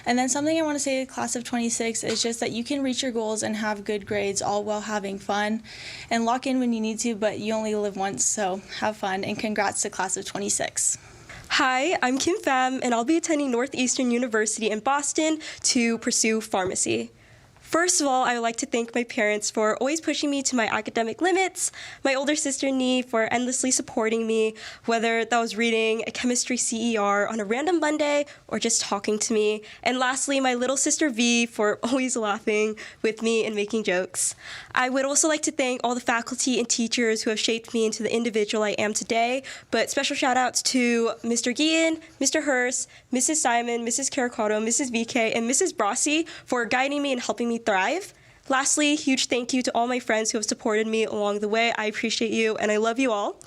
And then something I want to say to the class of 26 is just that you can reach your goals and have good grades all while having fun, and lock in when you need to, but you only live once, so have fun, and congrats to class of 26. Hi, I'm Kim Pham, and I'll be attending Northeastern University in Boston to pursue pharmacy. First of all, I would like to thank my parents for always pushing me to my academic limits, my older sister Nee for endlessly supporting me, whether that was reading a chemistry CER on a random Monday or just talking to me, and lastly, my little sister V for always laughing with me and making jokes. I would also like to thank all the faculty and teachers who have shaped me into the individual I am today, but special shout outs to Mr. Guillen, Mr. Hurst, Mrs. Simon, Mrs. Caracato, Mrs. VK, and Mrs. Brossi for guiding me and helping me thrive. Lastly, huge thank you to all my friends who have supported me along the way. I appreciate you and I love you all.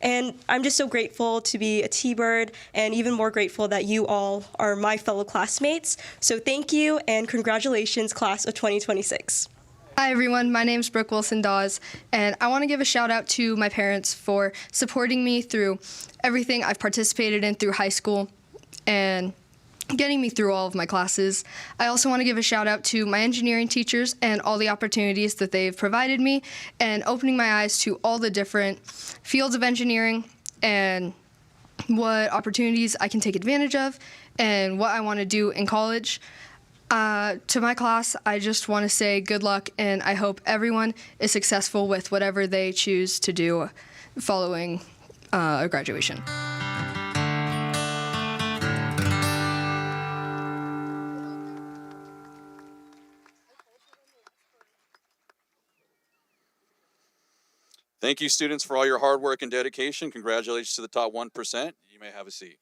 And I'm just so grateful to be a T-Bird and even more grateful that you all are my fellow classmates. So thank you and congratulations, class of 2026. Hi everyone, my name is Brooke Wilson-Dawes, and I want to give a shout out to my parents for supporting me through everything I've participated in through high school and getting me through all of my classes. I also want to give a shout out to my engineering teachers and all the opportunities that they've provided me and opening my eyes to all the different fields of engineering and what opportunities I can take advantage of and what I want to do in college. To my class, I just want to say good luck, and I hope everyone is successful with whatever they choose to do following graduation. Thank you, students, for all your hard work and dedication. Congratulations to the top 1%. You may have a seat.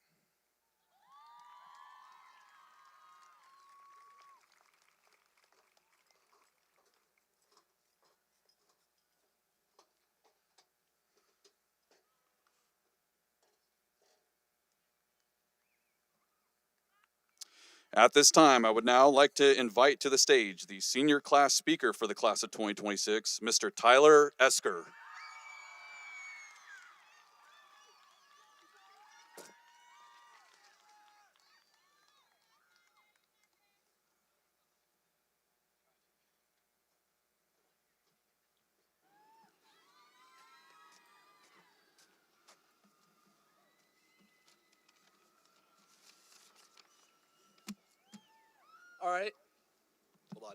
At this time, I would now like to invite to the stage the senior class speaker for the class of 2026, Mr. Tyler Esker. All right. Hold on.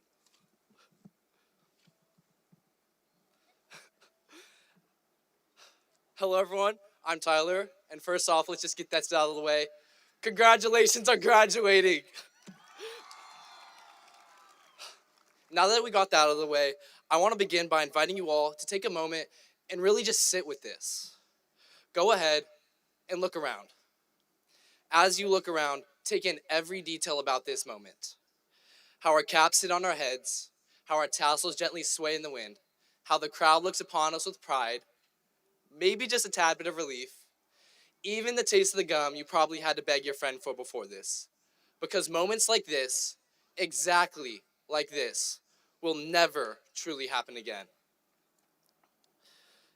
Hello, everyone. I'm Tyler. And first off, let's just get that out of the way. Congratulations on graduating. Now that we got that out of the way, I want to begin by inviting you all to take a moment and really just sit with this. Go ahead and look around. As you look around, take in every detail about this moment. How our caps sit on our heads, how our tassels gently sway in the wind, how the crowd looks upon us with pride, maybe just a tad bit of relief, even the taste of the gum you probably had to beg your friend for before this. Because moments like this, exactly like this, will never truly happen again.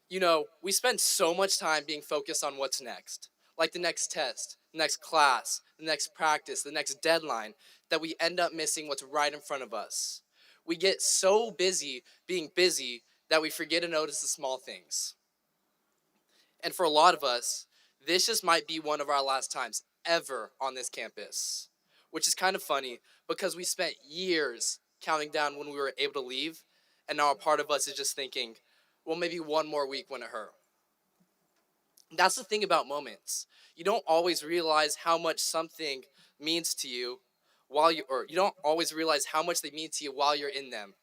You know, we spend so much time being focused on what's next, like the next test, the next class, the next practice, the next deadline, that we end up missing what's right in front of us. We get so busy being busy that we forget to notice the small things. And for a lot of us, this just might be one of our last times ever on this campus, which is kind of funny because we spent years counting down when we were able to leave, and now a part of us is just thinking, well, maybe one more week wouldn't hurt. That's the thing about moments. You don't always realize how much something means to you or you don't always realize how much they mean to you while you're in them.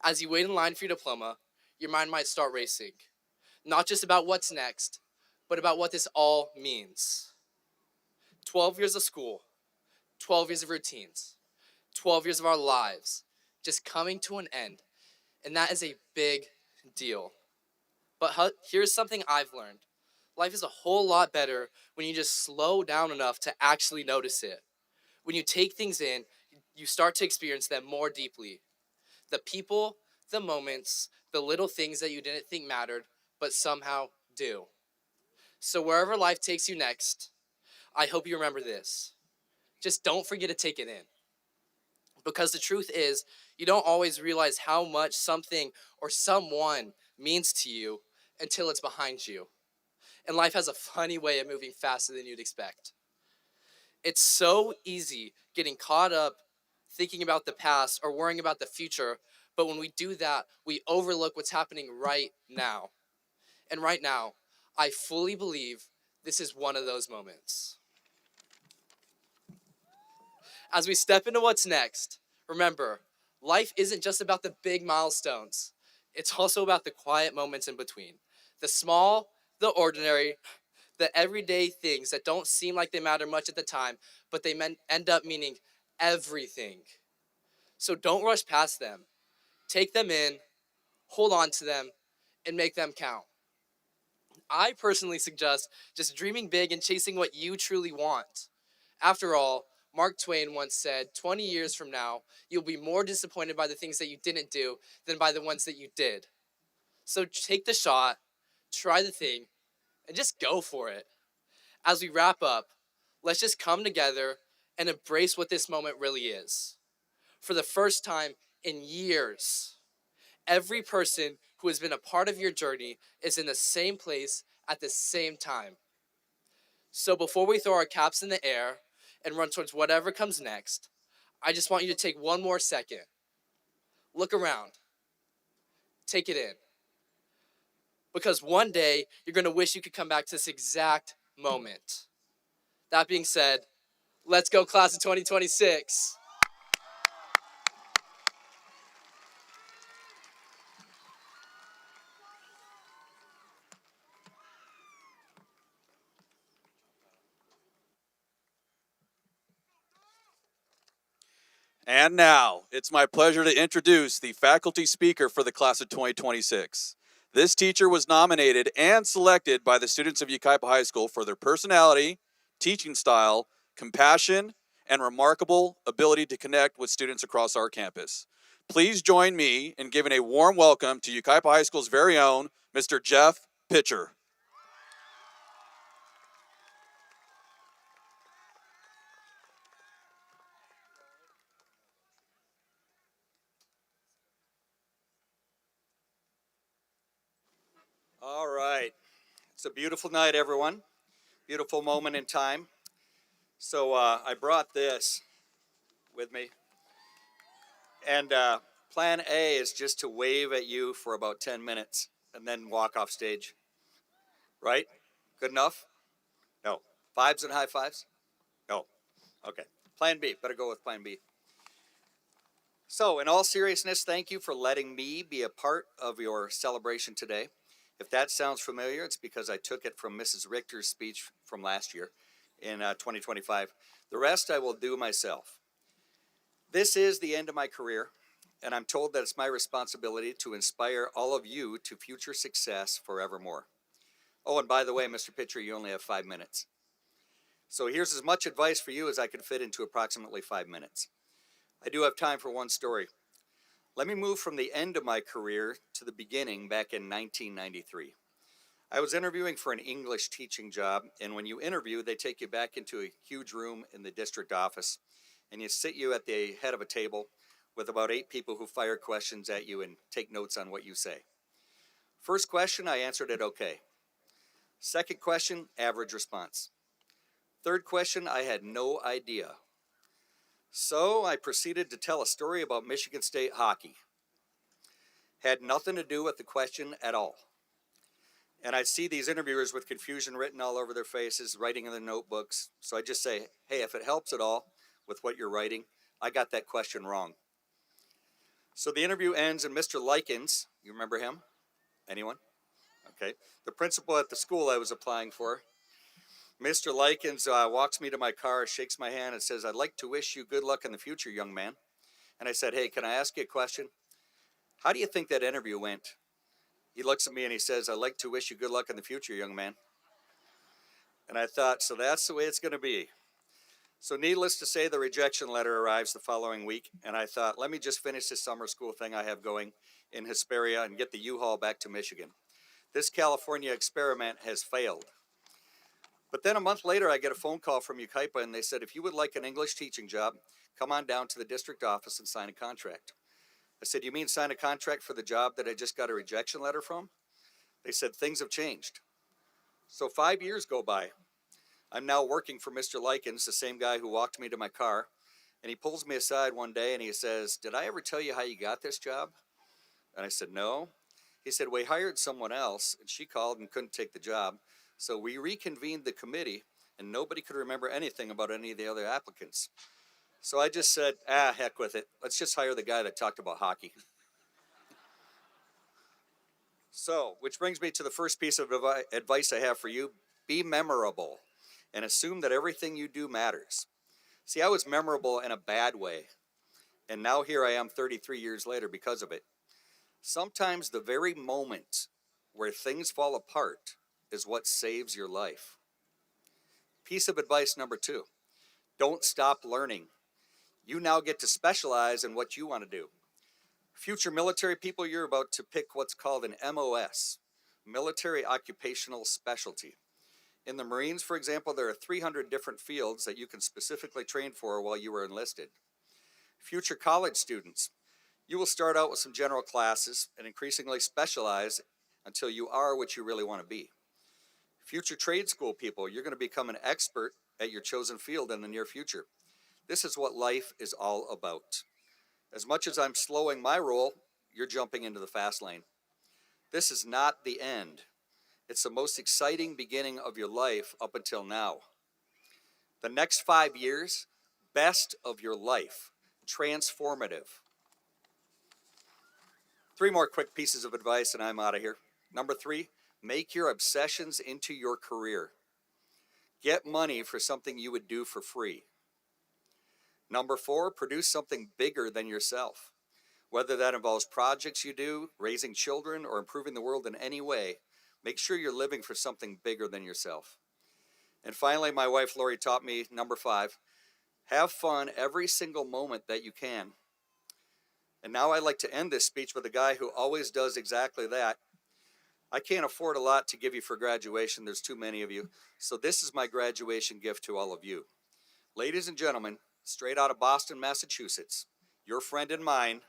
As you wait in line for your diploma, your mind might start racing. Not just about what's next, but about what this all means. 12 years of school, 12 years of routines, 12 years of our lives just coming to an end. And that is a big deal. But here's something I've learned. Life is a whole lot better when you just slow down enough to actually notice it. When you take things in, you start to experience them more deeply. The people, the moments, the little things that you didn't think mattered, but somehow do. So wherever life takes you next, I hope you remember this. Just don't forget to take it in. Because the truth is, you don't always realize how much something or someone means to you until it's behind you. And life has a funny way of moving faster than you'd expect. It's so easy getting caught up thinking about the past or worrying about the future, but when we do that, we overlook what's happening right now. And right now, I fully believe this is one of those moments. As we step into what's next, remember, life isn't just about the big milestones. It's also about the quiet moments in between. The small, the ordinary, the everyday things that don't seem like they matter much at the time, but they end up meaning everything. So don't rush past them. Take them in, hold on to them, and make them count. I personally suggest just dreaming big and chasing what you truly want. After all, Mark Twain once said, 20 years from now, you'll be more disappointed by the things that you didn't do than by the ones that you did. So take the shot, try the thing, and just go for it. As we wrap up, let's just come together and embrace what this moment really is. For the first time in years, every person who has been a part of your journey is in the same place at the same time. So before we throw our caps in the air and run towards whatever comes next, I just want you to take one more second. Look around. Take it in. Because one day, you're going to wish you could come back to this exact moment. That being said, let's go, class of 2026. And now, it's my pleasure to introduce the faculty speaker for the class of 2026. This teacher was nominated and selected by the students of Yucaipa High School for their personality, teaching style, compassion, and remarkable ability to connect with students across our campus. Please join me in giving a warm welcome to Yucaipa High School's very own, Mr. Jeff Pitcher. All right. It's a beautiful night, everyone. Beautiful moment in time. So I brought this with me. And plan A is just to wave at you for about 10 minutes and then walk off stage. Right? Good enough? No. Fives and high fives? No. Okay. Plan B. Better go with plan B. So, in all seriousness, thank you for letting me be a part of your celebration today. If that sounds familiar, it's because I took it from Mrs. Richter's speech from last year in 2025. The rest I will do myself. This is the end of my career, and I'm told that it's my responsibility to inspire all of you to future success forevermore. Oh, and by the way, Mr. Pitcher, you only have 5 minutes. So here's as much advice for you as I can fit into approximately 5 minutes. I do have time for one story. Let me move from the end of my career to the beginning back in 1993. I was interviewing for an English teaching job, and when you interview, they take you back into a huge room in the district office, and you sit you at the head of a table with about 8 people who fire questions at you and take notes on what you say. First question, I answered it okay. Second question, average response. Third question, I had no idea. So I proceeded to tell a story about Michigan State hockey. Had nothing to do with the question at all. And I'd see these interviewers with confusion written all over their faces, writing in their notebooks. So I just say, hey, if it helps at all with what you're writing, I got that question wrong. So the interview ends, and Mr. Likens, you remember him? Anyone? Okay. The principal at the school I was applying for, Mr. Likens walks me to my car, shakes my hand, and says, I'd like to wish you good luck in the future, young man. And I said, hey, can I ask you a question? How do you think that interview went? He looks at me and he says, I'd like to wish you good luck in the future, young man. And I thought, so that's the way it's going to be. So needless to say, the rejection letter arrives the following week, and I thought, let me just finish this summer school thing I have going in Hesperia and get the U-Haul back to Michigan. This California experiment has failed. But then a month later, I get a phone call from Yucaipa, and they said, if you would like an English teaching job, come on down to the district office and sign a contract. I said, you mean sign a contract for the job that I just got a rejection letter from? They said, things have changed. So 5 years go by. I'm now working for Mr. Likens, the same guy who walked me to my car. And he pulls me aside one day and he says, did I ever tell you how you got this job? And I said, no. He said, we hired someone else and she called and couldn't take the job. So we reconvened the committee and nobody could remember anything about any of the other applicants. So I just said, heck with it. Let's just hire the guy that talked about hockey. So, which brings me to the first piece of advice I have for you. Be memorable and assume that everything you do matters. See, I was memorable in a bad way. And now here I am 33 years later because of it. Sometimes the very moment where things fall apart is what saves your life. Piece of advice number 2. Don't stop learning. You now get to specialize in what you want to do. Future military people, you're about to pick what's called an MOS, Military Occupational Specialty. In the Marines, for example, there are 300 different fields that you can specifically train for while you were enlisted. Future college students, you will start out with some general classes and increasingly specialize until you are what you really want to be. Future trade school people, you're going to become an expert at your chosen field in the near future. This is what life is all about. As much as I'm slowing my roll, you're jumping into the fast lane. This is not the end. It's the most exciting beginning of your life up until now. The next 5 years, best of your life, transformative. 3 more quick pieces of advice and I'm out of here. Number 3, make your obsessions into your career. Get money for something you would do for free. Number 4, produce something bigger than yourself. Whether that involves projects you do, raising children, or improving the world in any way, make sure you're living for something bigger than yourself. And finally, my wife Lori taught me, number 5, have fun every single moment that you can. And now I'd like to end this speech with a guy who always does exactly that. I can't afford a lot to give you for graduation. There's too many of you. So this is my graduation gift to all of you. Ladies and gentlemen, straight out of Boston, Massachusetts, your friend and mine,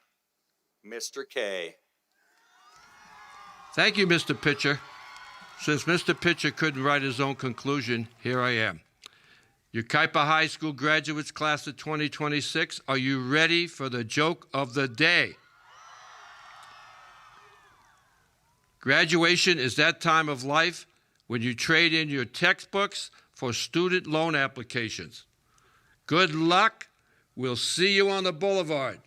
Mr. K. Thank you, Mr. Pitcher. Since Mr. Pitcher couldn't write his own conclusion, here I am. Yucaipa High School graduates class of 2026, are you ready for the joke of the day? Graduation is that time of life when you trade in your textbooks for student loan applications. Good luck. We'll see you on the boulevard.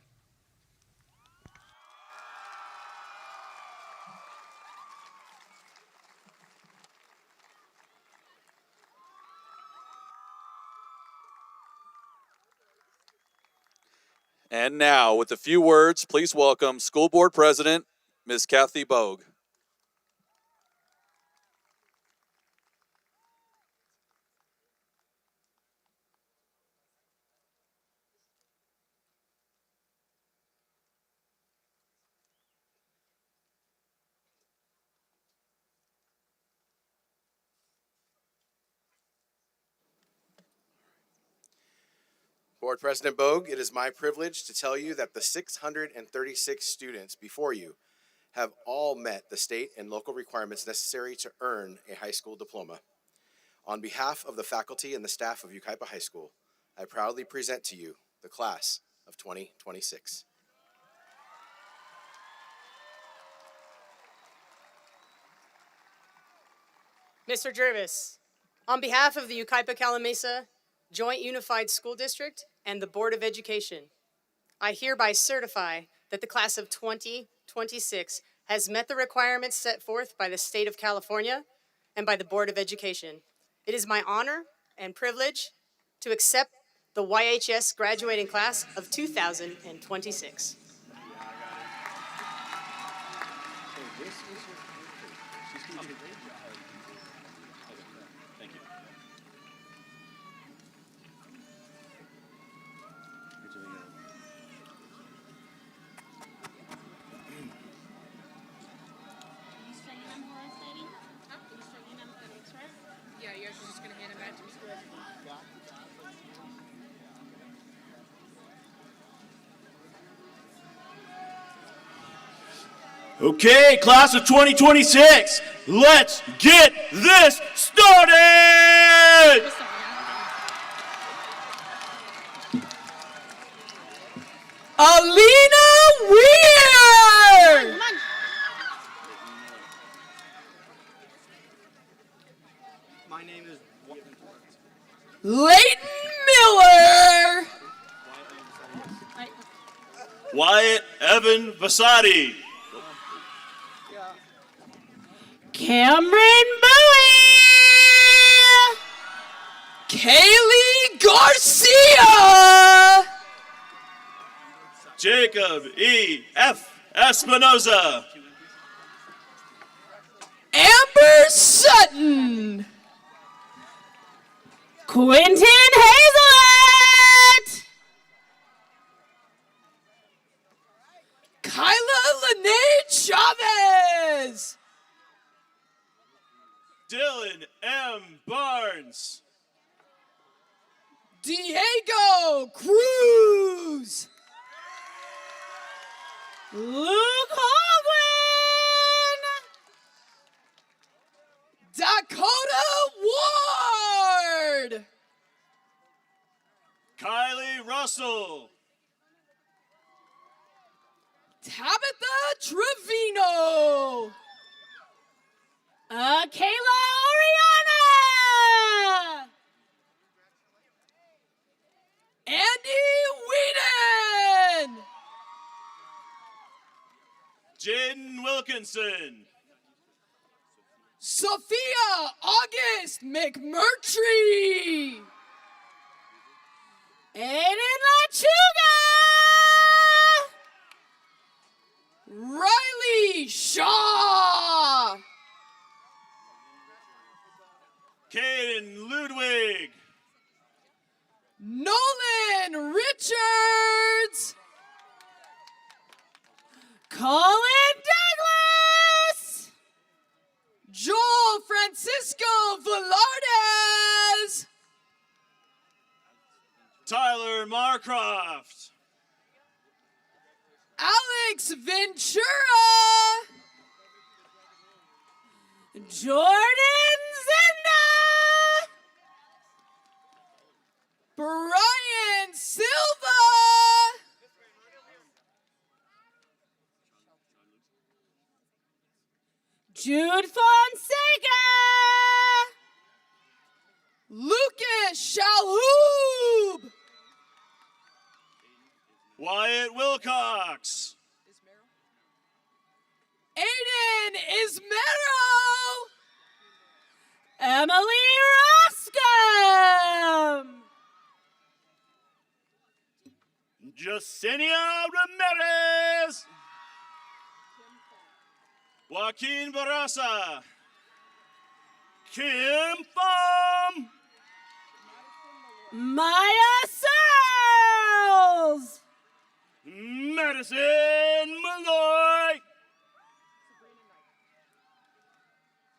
And now, with a few words, please welcome School Board President, Ms. Kathy Bogue. Board President Bogue, it is my privilege to tell you that the 636 students before you have all met the state and local requirements necessary to earn a high school diploma. On behalf of the faculty and the staff of Yucaipa High School, I proudly present to you the class of 2026. Mr. Jervis, on behalf of the Yucaipa-Calimesa Joint Unified School District and the Board of Education, I hereby certify that the class of 2026 has met the requirements set forth by the State of California and by the Board of Education. It is my honor and privilege to accept the YHS graduating class of 2026. Yeah, you're just going to hand it back to me. Okay, class of 2026, let's get this started! Alina Weir! My name is Leighton Miller! Wyatt Evan Vasati. Cameron Bowie! Kaylee Garcia! Jacob E. F. Espinoza. Amber Sutton! Quentin Hazelet! Kyla Lene Chavez! Dylan M. Barnes. Diego Cruz! Luke Holguin! Dakota Ward! Kylie Russell. Tabitha Trevino! Kayla Oriana! Andy Whedon! Jaden Wilkinson. Sophia August McMurtry! Aiden Lachuga! Riley Shaw! Caden Ludwig. Nolan Richards! Colin Douglas! Joel Francisco Velardes! Tyler Marcroft. Alex Ventura! Jordan Zinda! Brian Silva! Jude Fonseca! Lucas Shalhoub! Wyatt Wilcox. Aiden Ismero! Emily Roscom! Jacinia Ramirez. Joaquin Barraza. Kim Pham. Maya Searles! Madison Malloy.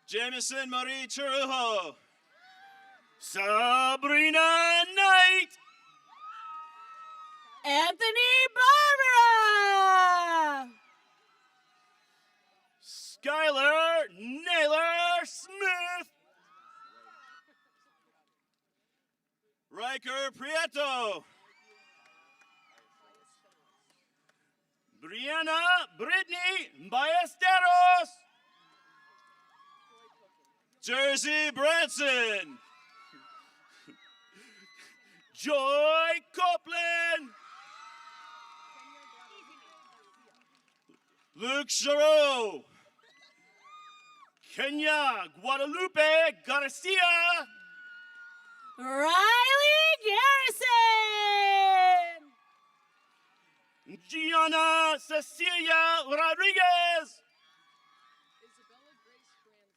Jamison Marie Chirujo. Sabrina Knight. Anthony Barbara! Skylar Naylor Smith. Riker Prieto. Brianna Brittany Ballesteros. Jersey Branson. Joy Copeland. Luke Giroux. Kenya Guadalupe Garcia. Riley Garrison! Gianna Cecilia Rodriguez.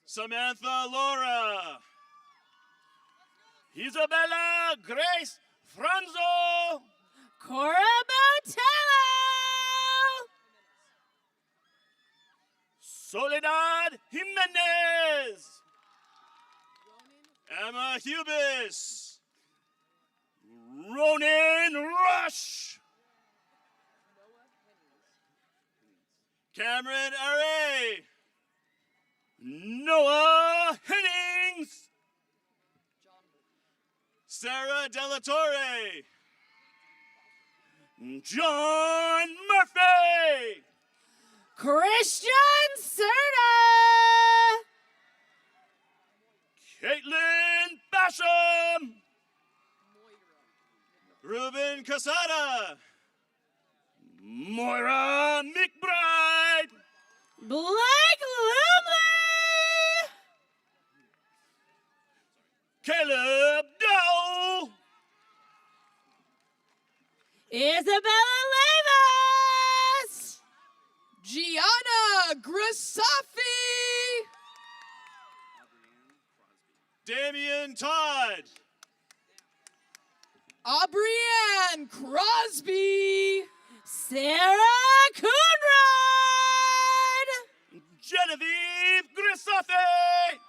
Samantha Laura. Isabella Grace Franzo. Cora Botello! Soledad Jimenez. Emma Hubis. Ronan Rush. Cameron Arias. Noah Hennings. Sarah Della Torre. John Murphy. Christian Serta. Caitlin Basham. Ruben Casada. Moira McBride. Blake Lumley. Caleb Dowell. Isabella Levas. Gianna Grisafi. Damian Todd. Aubrianne Crosby. Sarah Coonrod. Genevieve Grisafi.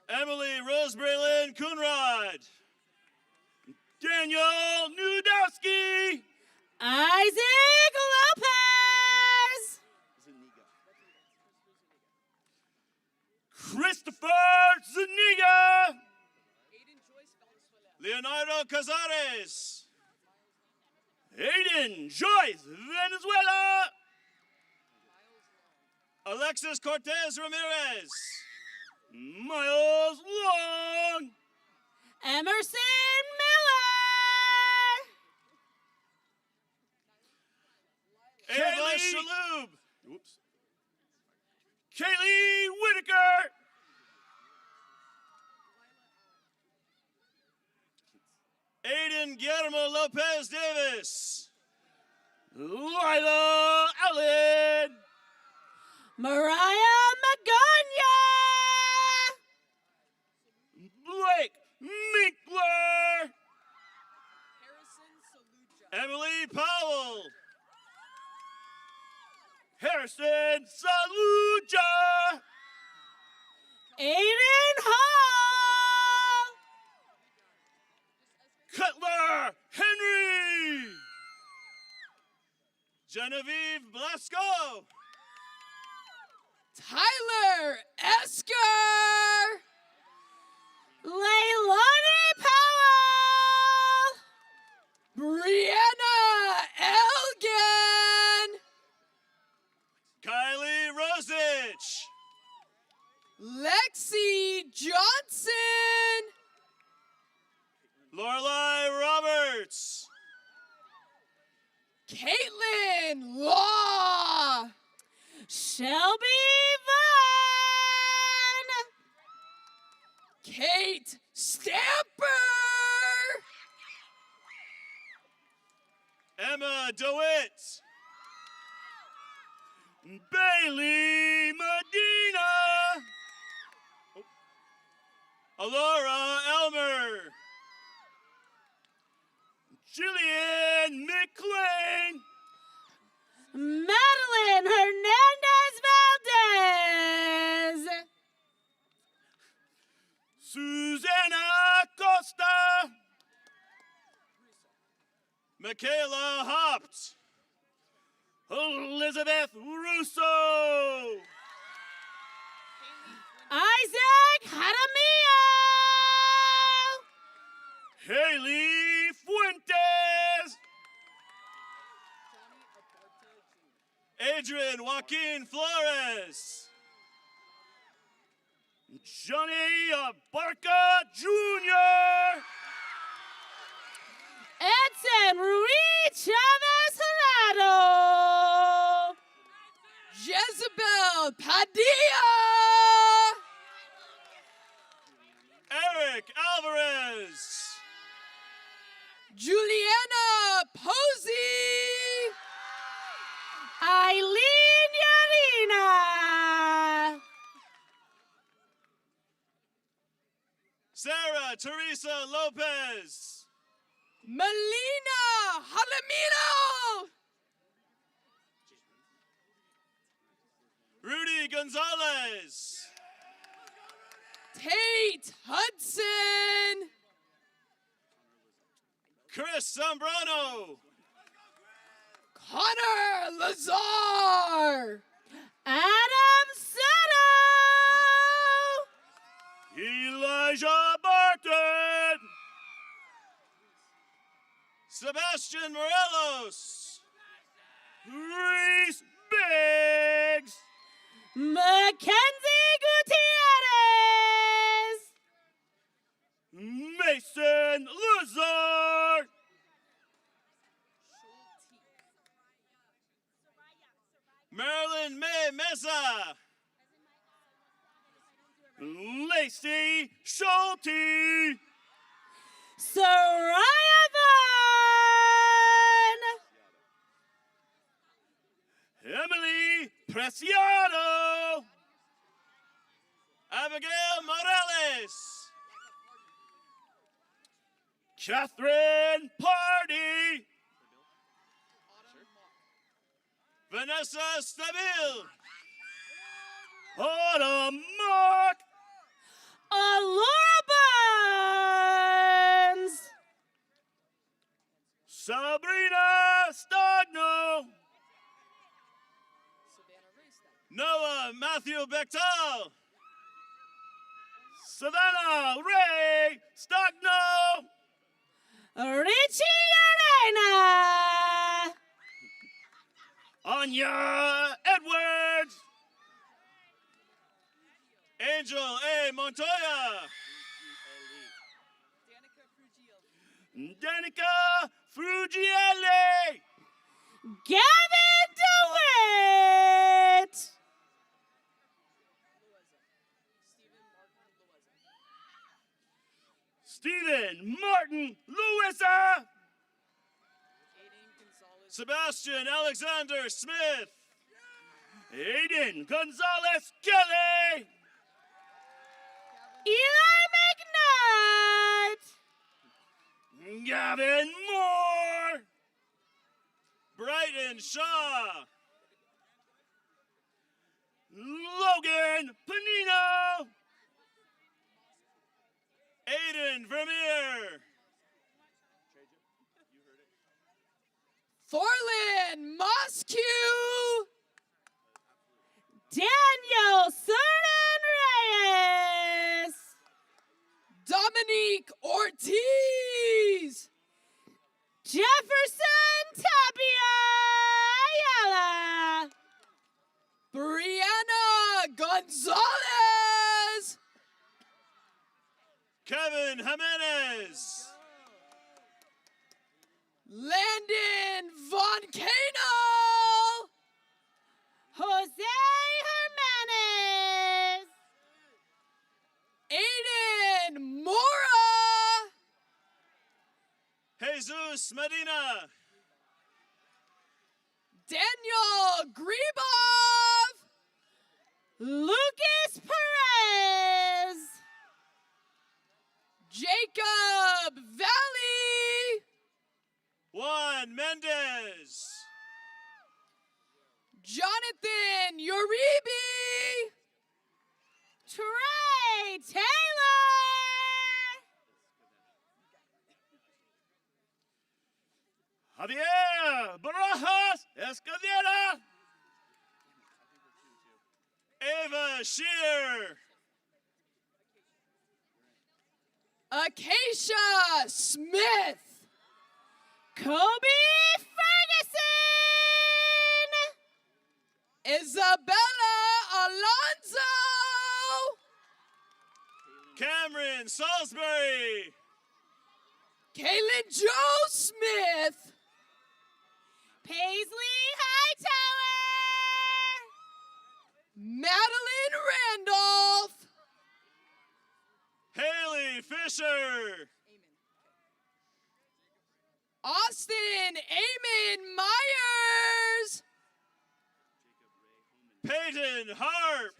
Emily Rosebraylin Coonrod. Daniel Nudowski. Isaac Lopez. Christopher Zuniga. Leonardo Cazares. Aiden Joyce Venezuela. Alexis Cortez Ramirez. Miles Long. Emerson Miller. Ava Shaloub. Oops. Kaylee Whitaker. Aiden Guillermo Lopez Davis. Lila Allen. Mariah Magonia. Blake Minkler. Emily Powell. Harrison Saluja. Aiden Hall. Cutler Henry. Genevieve Blasco. Tyler Esker. Leilani Powell. Brianna Elgin. Kylie Rosich. Lexi Johnson. Lorelai Roberts. Caitlin Law. Shelby Vaughn. Kate Stamper. Emma DeWitt. Bailey Medina. Alora Elmer. Jillian McLean. Madeline Hernandez Valdez. Susanna Costa. Michaela Hopt. Elizabeth Russo. Isaac Jaramillo. Haley Fuentes. Adrian Joaquin Flores. Johnny Abarca Jr. Edson Ruiz Chavez Jurado. Jezebel Padilla. Eric Alvarez. Juliana Posey. Eileen Yarina. Sarah Teresa Lopez. Melina Jalamino. Rudy Gonzalez. Tate Hudson. Chris Zambrano. Connor Lazar. Adam Soto. Elijah Barton. Sebastian Morelos. Reese Biggs. Mackenzie Gutierrez. Mason Lazar. Marilyn May Mesa. Lacey Schulte. Soraya Vaughn. Emily Preciado. Abigail Morales. Catherine Party. Vanessa Stabil. Autumn Mark. Alora Barnes. Sabrina Stogno. Noah Matthew Bechtel. Savannah Ray Stogno. Richie Arena. Anya Edwards. Angel A. Montoya. Danica Frugielli. Gavin DeWitt. Stephen Martin Louisa. Sebastian Alexander Smith. Aiden Gonzalez Kelly. Eli McNutt. Gavin Moore. Brighton Shaw. Logan Panino. Aiden Vermeer. Thorlin Mosque. Daniel Cernan Reyes. Dominique Ortiz. Jefferson Tapia Ayala. Brianna Gonzalez. Kevin Jimenez. Landon Von Cano. Jose Hermanes. Aiden Mora. Jesus Medina. Daniel Gribov. Lucas Perez. Jacob Valley. Juan Mendez. Jonathan Uribe. Trey Taylor. Javier Barajas Escudera. Ava Shear. Acacia Smith. Kobe Ferguson. Isabella Alonso. Cameron Salisbury. Kaylin Joe Smith. Paisley Hightower. Madeline Randolph. Haley Fisher. Austin Eamon Myers. Peyton Harp.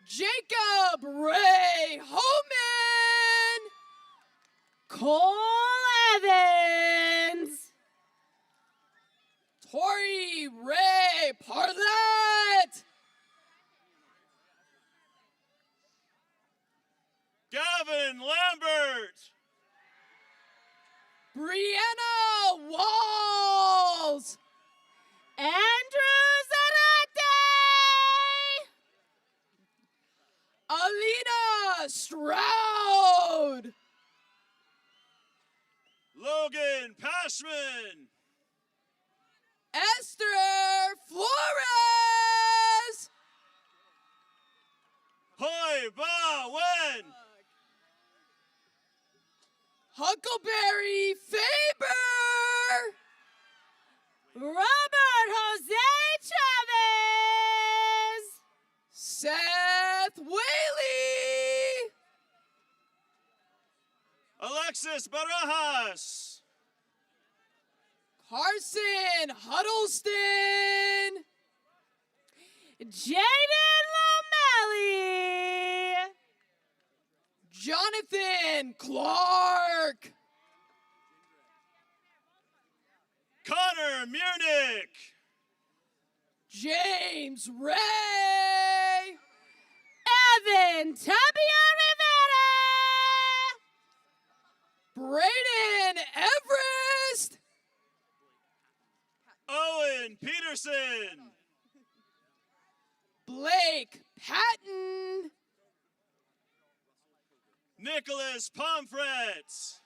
Jacob Ray Homan. Cole Evans. Tori Ray Parlett. Gavin Lambert. Brianna Walls. Andrew Zeta. Alina Stroud. Logan Pashman. Esther Flores. Hoi Ba Wen. Huckleberry Faber. Robert Jose Chavez. Seth Whaley. Alexis Barajas. Carson Huddleston. Jaden Lomeli. Jonathan Clark. Connor Miernick. James Ray. Evan Tapia Rivera. Braden Everest. Owen Peterson. Blake Patton. Nicholas Pomfret.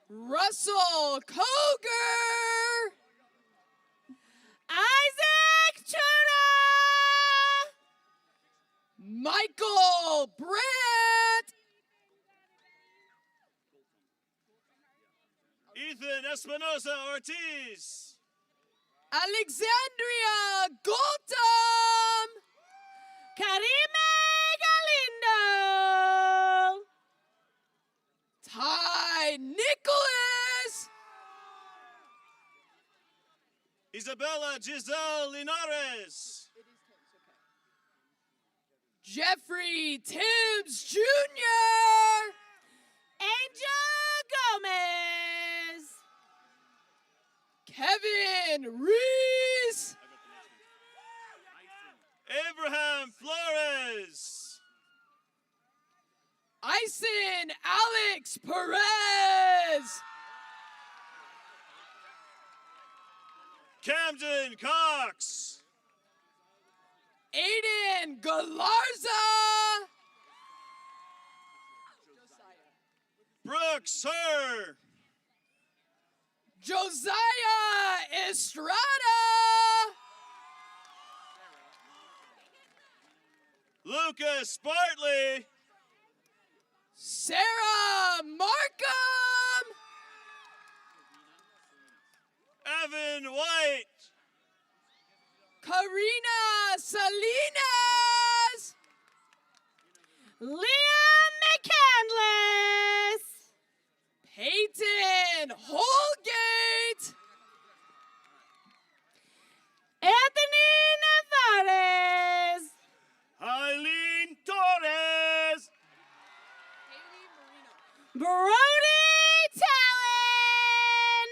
Russell Koger. Isaac Chura. Michael Brandt. Ethan Espinosa Ortiz. Alexandria Goltam. Karime Galindo. Ty Nicholas. Isabella Giselle Linares. Jeffrey Tibbs Jr. Angel Gomez. Kevin Reese. Abraham Flores. Ison Alex Perez. Camden Cox. Aiden Galarza. Brooks Herr. Josiah Estrada. Lucas Bartley. Sarah Markham. Evan White. Karina Salinas. Liam McCandless. Peyton Holgate. Anthony Navarez. Eileen Torres. Brody Talon.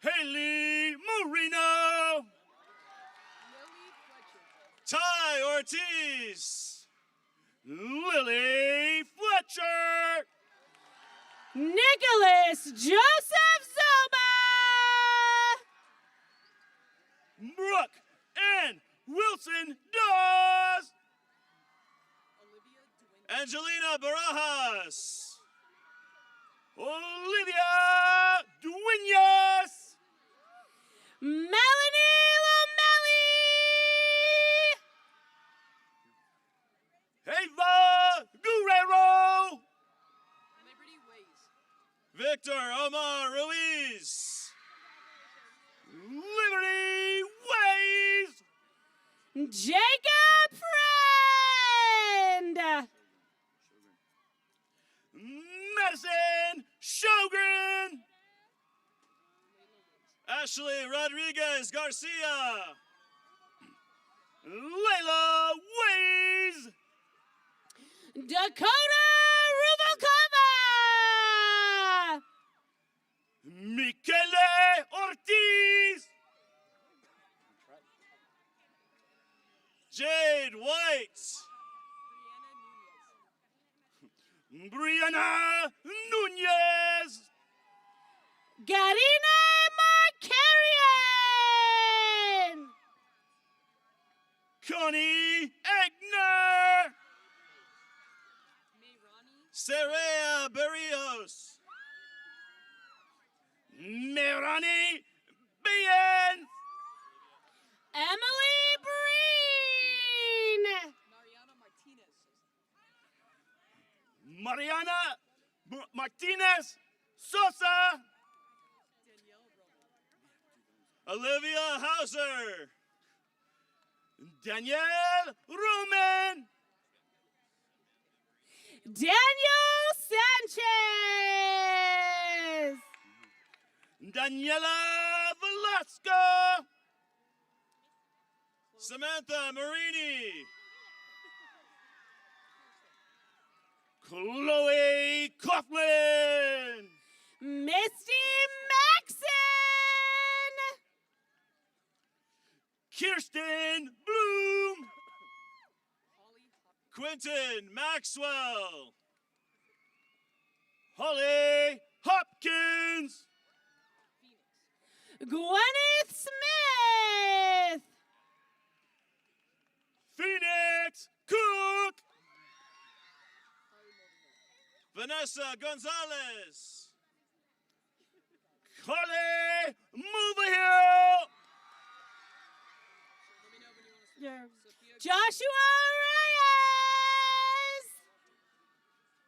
Haley Marino. Ty Ortiz. Lily Fletcher. Nicholas Joseph Zoba. Brooke and Wilson Dawes. Angelina Barajas. Olivia Duenas. Melanie Lomeli. Ava Guerrero. Victor Omar Ruiz. Liberty Ways. Jacob Friend. Madison Sjogren. Ashley Rodriguez Garcia. Layla Ways. Dakota Rubalcava. Michele Ortiz. Jade White. Brianna Nunez. Garina Markarian. Connie Egner. Serea Berrios. Merani Bien. Emily Breen. Mariana Martinez Sosa. Olivia Hauser. Danielle Rumen. Daniel Sanchez. Daniela Velasco. Samantha Marini. Chloe Coughlin. Misty Maxon. Kirsten Bloom. Quentin Maxwell. Holly Hopkins. Gwyneth Smith. Phoenix Cook. Vanessa Gonzalez. Carly Mulvihill. Joshua Reyes.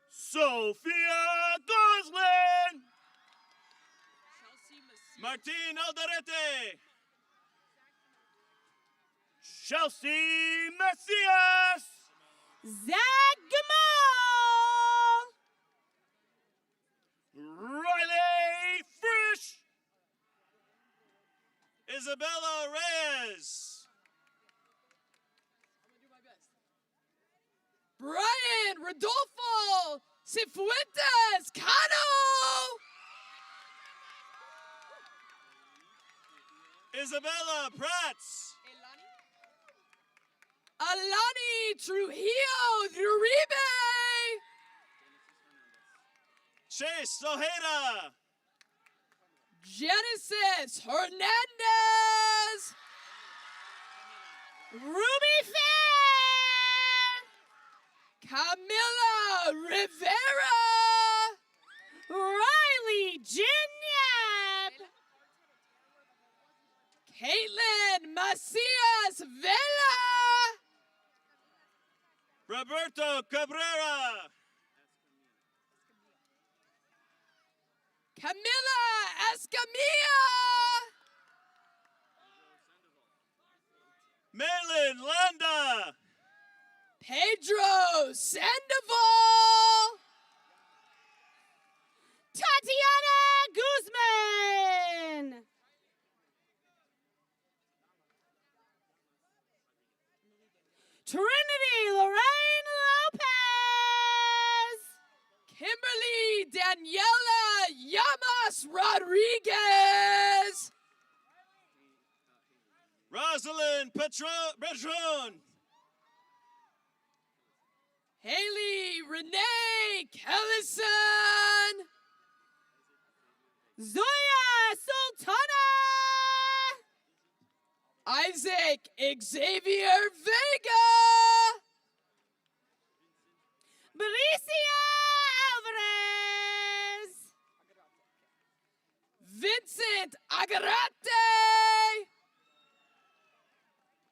Sophia Goslin. Martin Alderete. Chelsea Macias. Zach Gamal. Riley Frisch. Isabella Reyes. Brian Rodolfo Cifuentes Cano. Isabella Prats. Alani Trujillo Uribe. Chase Ojeda. Genesis Hernandez. Ruby Fair. Camila Rivera. Riley Ginyap. Caitlin Macias Vela. Roberto Cabrera. Camila Escamilla. Malin Landa. Pedro Sandoval. Tatiana Guzman. Trinity Lorraine Lopez. Kimberly Daniela Llamas Rodriguez. Rosalind Petron. Haley Renee Kellison. Zoya Sultana. Isaac Xavier Vega. Belicia Alvarez. Vincent Agarate.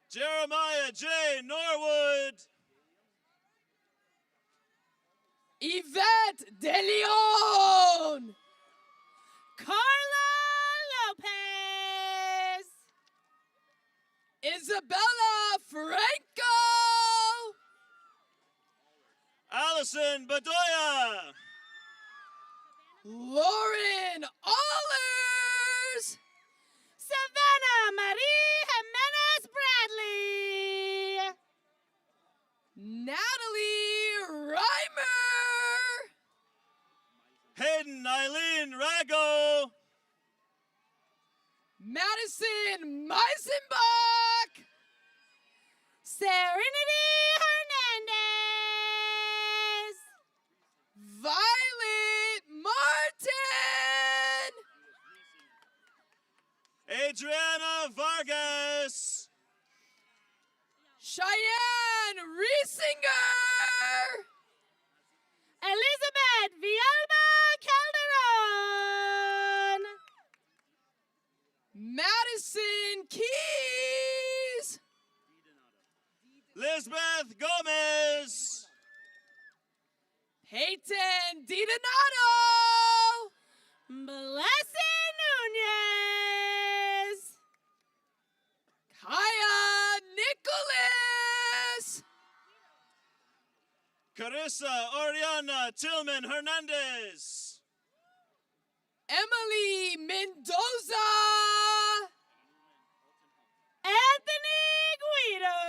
Jeremiah J. Norwood. Yvette De Leon. Carla Lopez. Isabella Franco. Allison Bedoya. Lauren Allers. Savannah Marie Jimenez Bradley. Natalie Reimer. Hayden Eileen Rago. Madison Meisenbach. Serenity Hernandez. Violet Martin. Adriana Vargas. Cheyenne Riesinger. Elizabeth Juliet Villalba Calderon. Madison Keys. Lisbeth Gomez. Peyton DiDonato. Blessing Nunez. Kaya Nicholas. Carissa Oriana Tillman Hernandez. Emily Mendoza. Anthony Guido.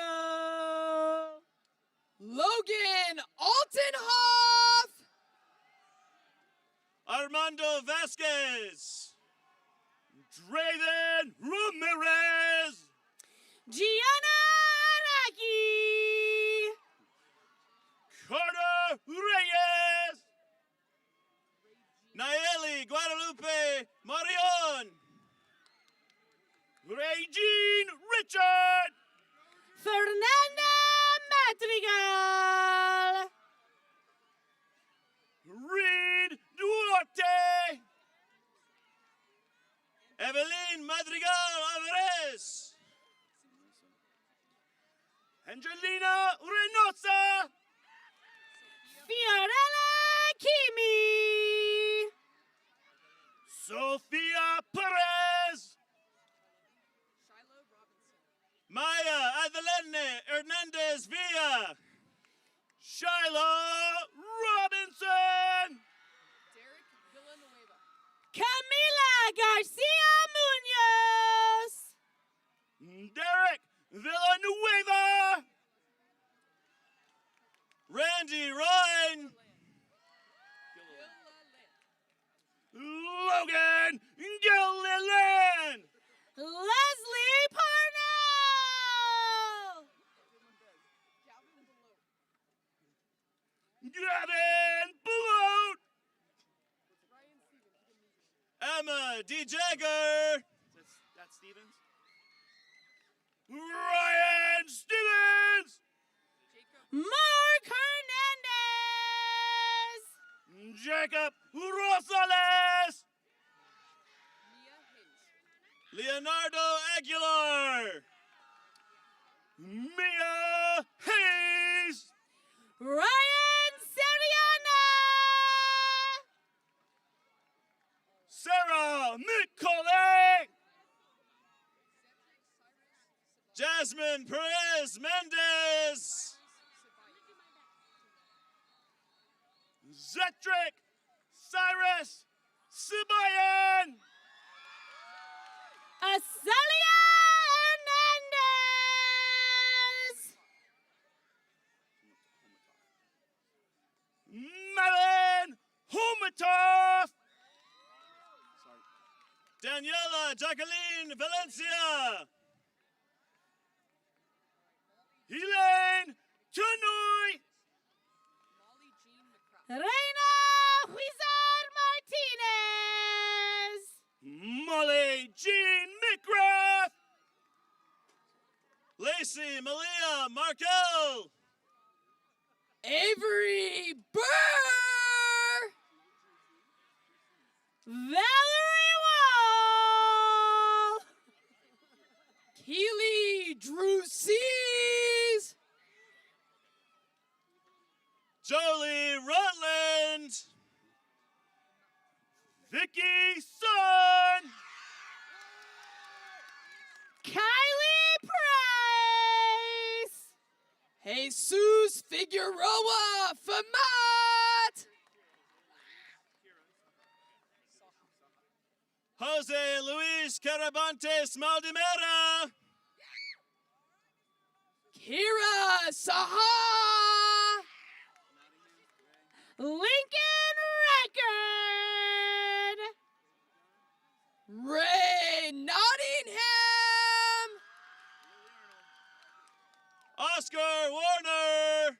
Logan Altenhoff. Armando Vasquez. Draven Ramirez. Gianna Araki. Carter Reyes. Nayeli Guadalupe Marion. Regine Richard. Fernanda Madrigal. Reed Duarte. Evelyn Madrigal Alvarez. Angelina Reynosa. Fiorella Kimi. Sofia Perez. Maya Adelene Hernandez Villa. Shiloh Robinson. Camila Garcia Munoz. Derek Villanueva. Randy Ryan. Logan Gilliland. Leslie Parnell. Gavin Bloat. Emma D. Jagger. That's Stevens. Ryan Stevens. Mark Hernandez. Jacob Rosales. Leonardo Aguilar. Mia Hayes. Ryan Seriana. Sarah Micole. Jasmine Perez Mendez. Zetrick Cyrus Sibayan. Azalia Hernandez. Madeline Humatoff. Daniela Jacqueline Valencia. Elaine Chanoy. Reina Huizar Martinez. Molly Jean McGrath. Lacey Malia Markel. Avery Burr. Valerie Wall. Keely Drew Seas. Jolie Rutland. Vicky Sun. Kylie Price. Jesus Figueroa Famat. Jose Luis Carabantes Maldimera. Kira Saha. Lincoln Record. Ray Nottingham. Oscar Warner.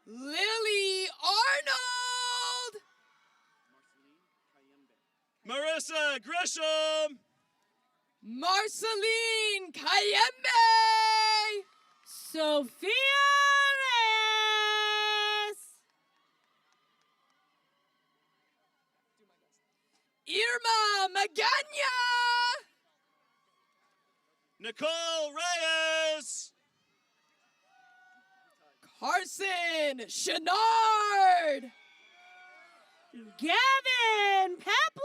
Lily Arnold. Marissa Grisham. Marceline Kayembe. Sophia Reyes. Irma Magana. Nicole Reyes. Carson Chenard. Gavin Peplow.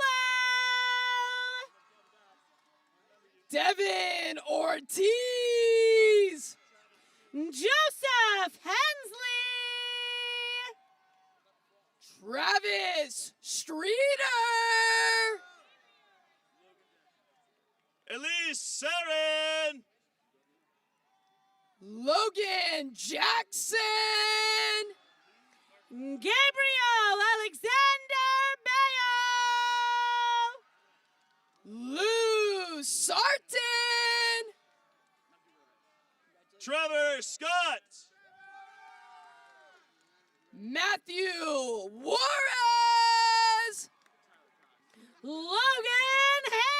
Devin Ortiz. Joseph Hensley. Travis Streeter. Elise Saren. Logan Jackson. Gabriel Alexander Bayo. Lou Sarton. Trevor Scott. Matthew Juarez. Logan Hayes.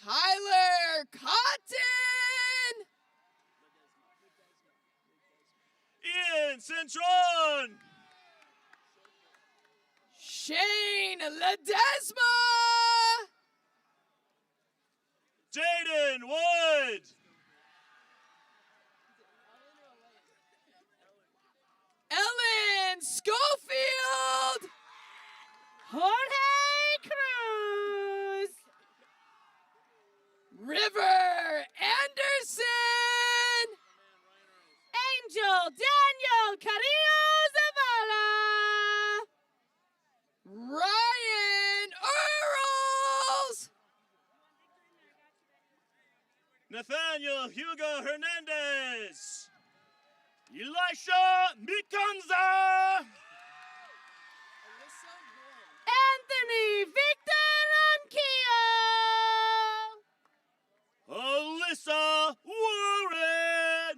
Tyler Cotton. Ian Centron. Shane Ledesma. Jaden Wood. Ellen Schofield. Jorge Cruz. River Anderson. Angel Daniel Carrillo Zavala. Ryan Earls. Nathaniel Hugo Hernandez. Elisha Mikanza. Anthony Victor Anquillo. Alyssa Warren.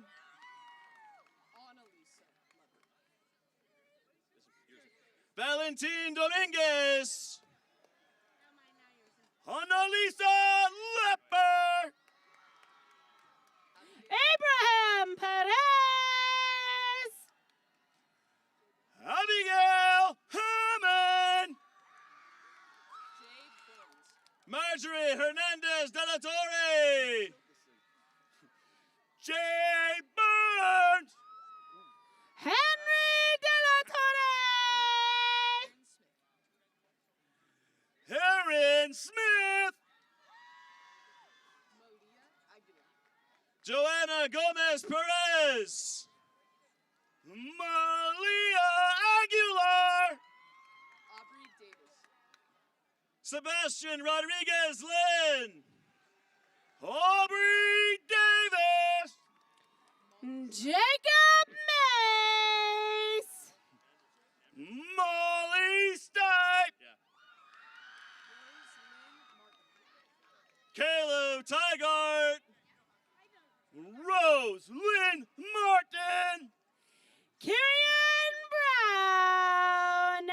Valentin Dominguez. Annalisa Lepper. Abraham Perez. Abigail Herman. Marjorie Hernandez de la Torre. Jay Burns. Henry De La Torre. Aaron Smith. Joanna Gomez Perez. Malia Aguilar. Sebastian Rodriguez Lynn. Aubrey Davis. Jacob Mace. Molly Stipe. Caleb Tygart. Rose Lynn Martin. Kirian Brown.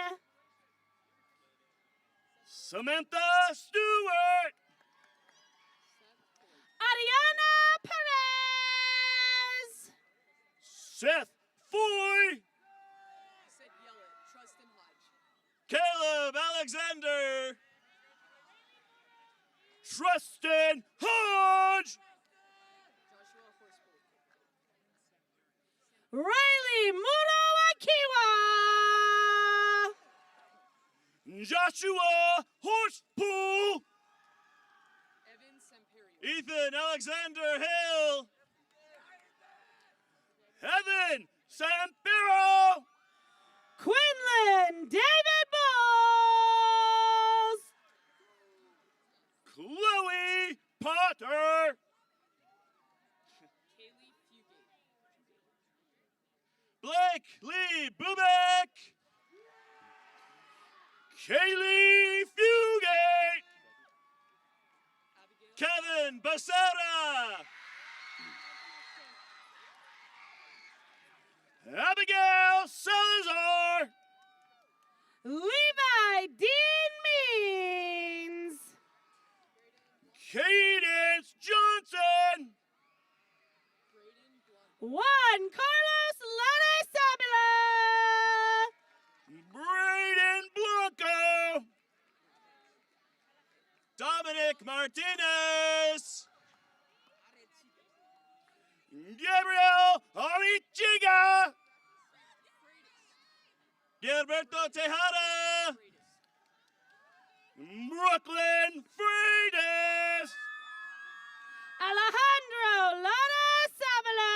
Samantha Stewart. Ariana Perez. Seth Foy. Caleb Alexander. Tristan Hodge. Riley Murawakiwa. Joshua Horsepool. Ethan Alexander Hill. Evan Sampiro. Quinlan David Bowles. Chloe Potter. Blake Lee Bubek. Kaylee Fugate. Kevin Becerra. Abigail Salazar. Levi Dean Means. Cadence Johnson. Juan Carlos Laresabila. Braden Blunt. Dominic Martinez. Gabriel Arichiga. Gilberto Tejada. Brooklyn Freitas. Alejandro Lara Savala.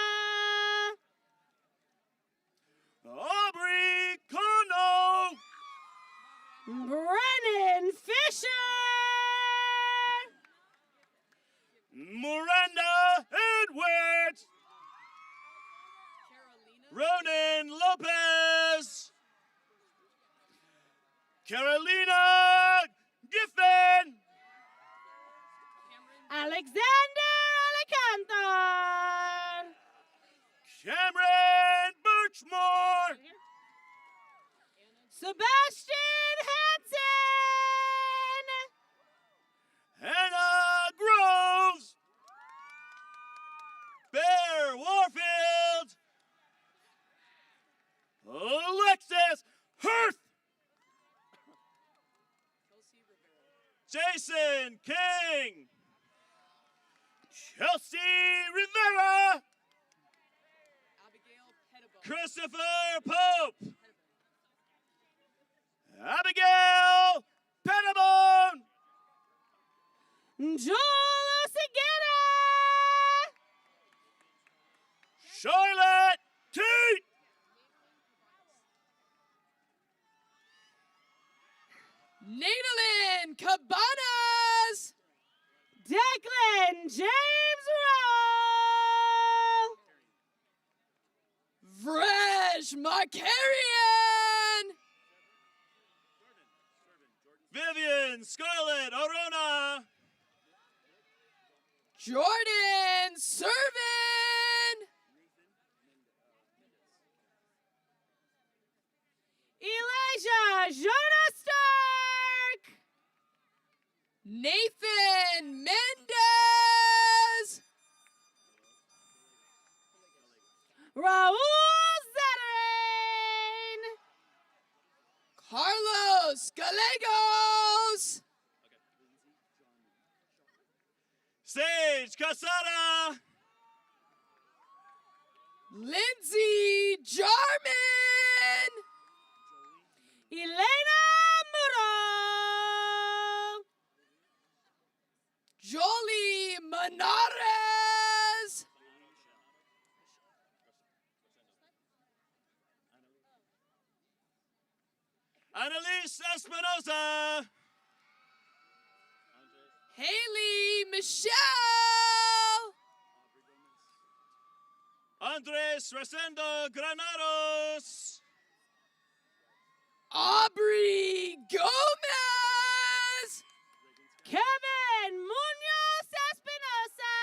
Aubrey Kono. Brennan Fisher. Miranda Edwards. Ronan Lopez. Carolina Giffen. Alexander Alicantar. Cameron Birchmore. Sebastian Hansen. Hannah Groves. Bear Warfield. Alexis Hurth. Jason King. Chelsea Rivera. Christopher Pope. Abigail Pettibone. Joel Osigeta. Charlotte Tate. Nadalyn Cabanas. Declan James Rowe. Vresh Markarian. Vivian Scarlett Orona. Jordan Servin. Elijah Jonah Stark. Nathan Mendez. Raul Zetterine. Carlos Gallegos. Sage Casada. Lindsay Jarman. Elena Muro. Jolie Manares. Annalise Espinosa. Haley Michelle. Andres Resendo Granados. Aubrey Gomez. Kevin Munoz Espinosa.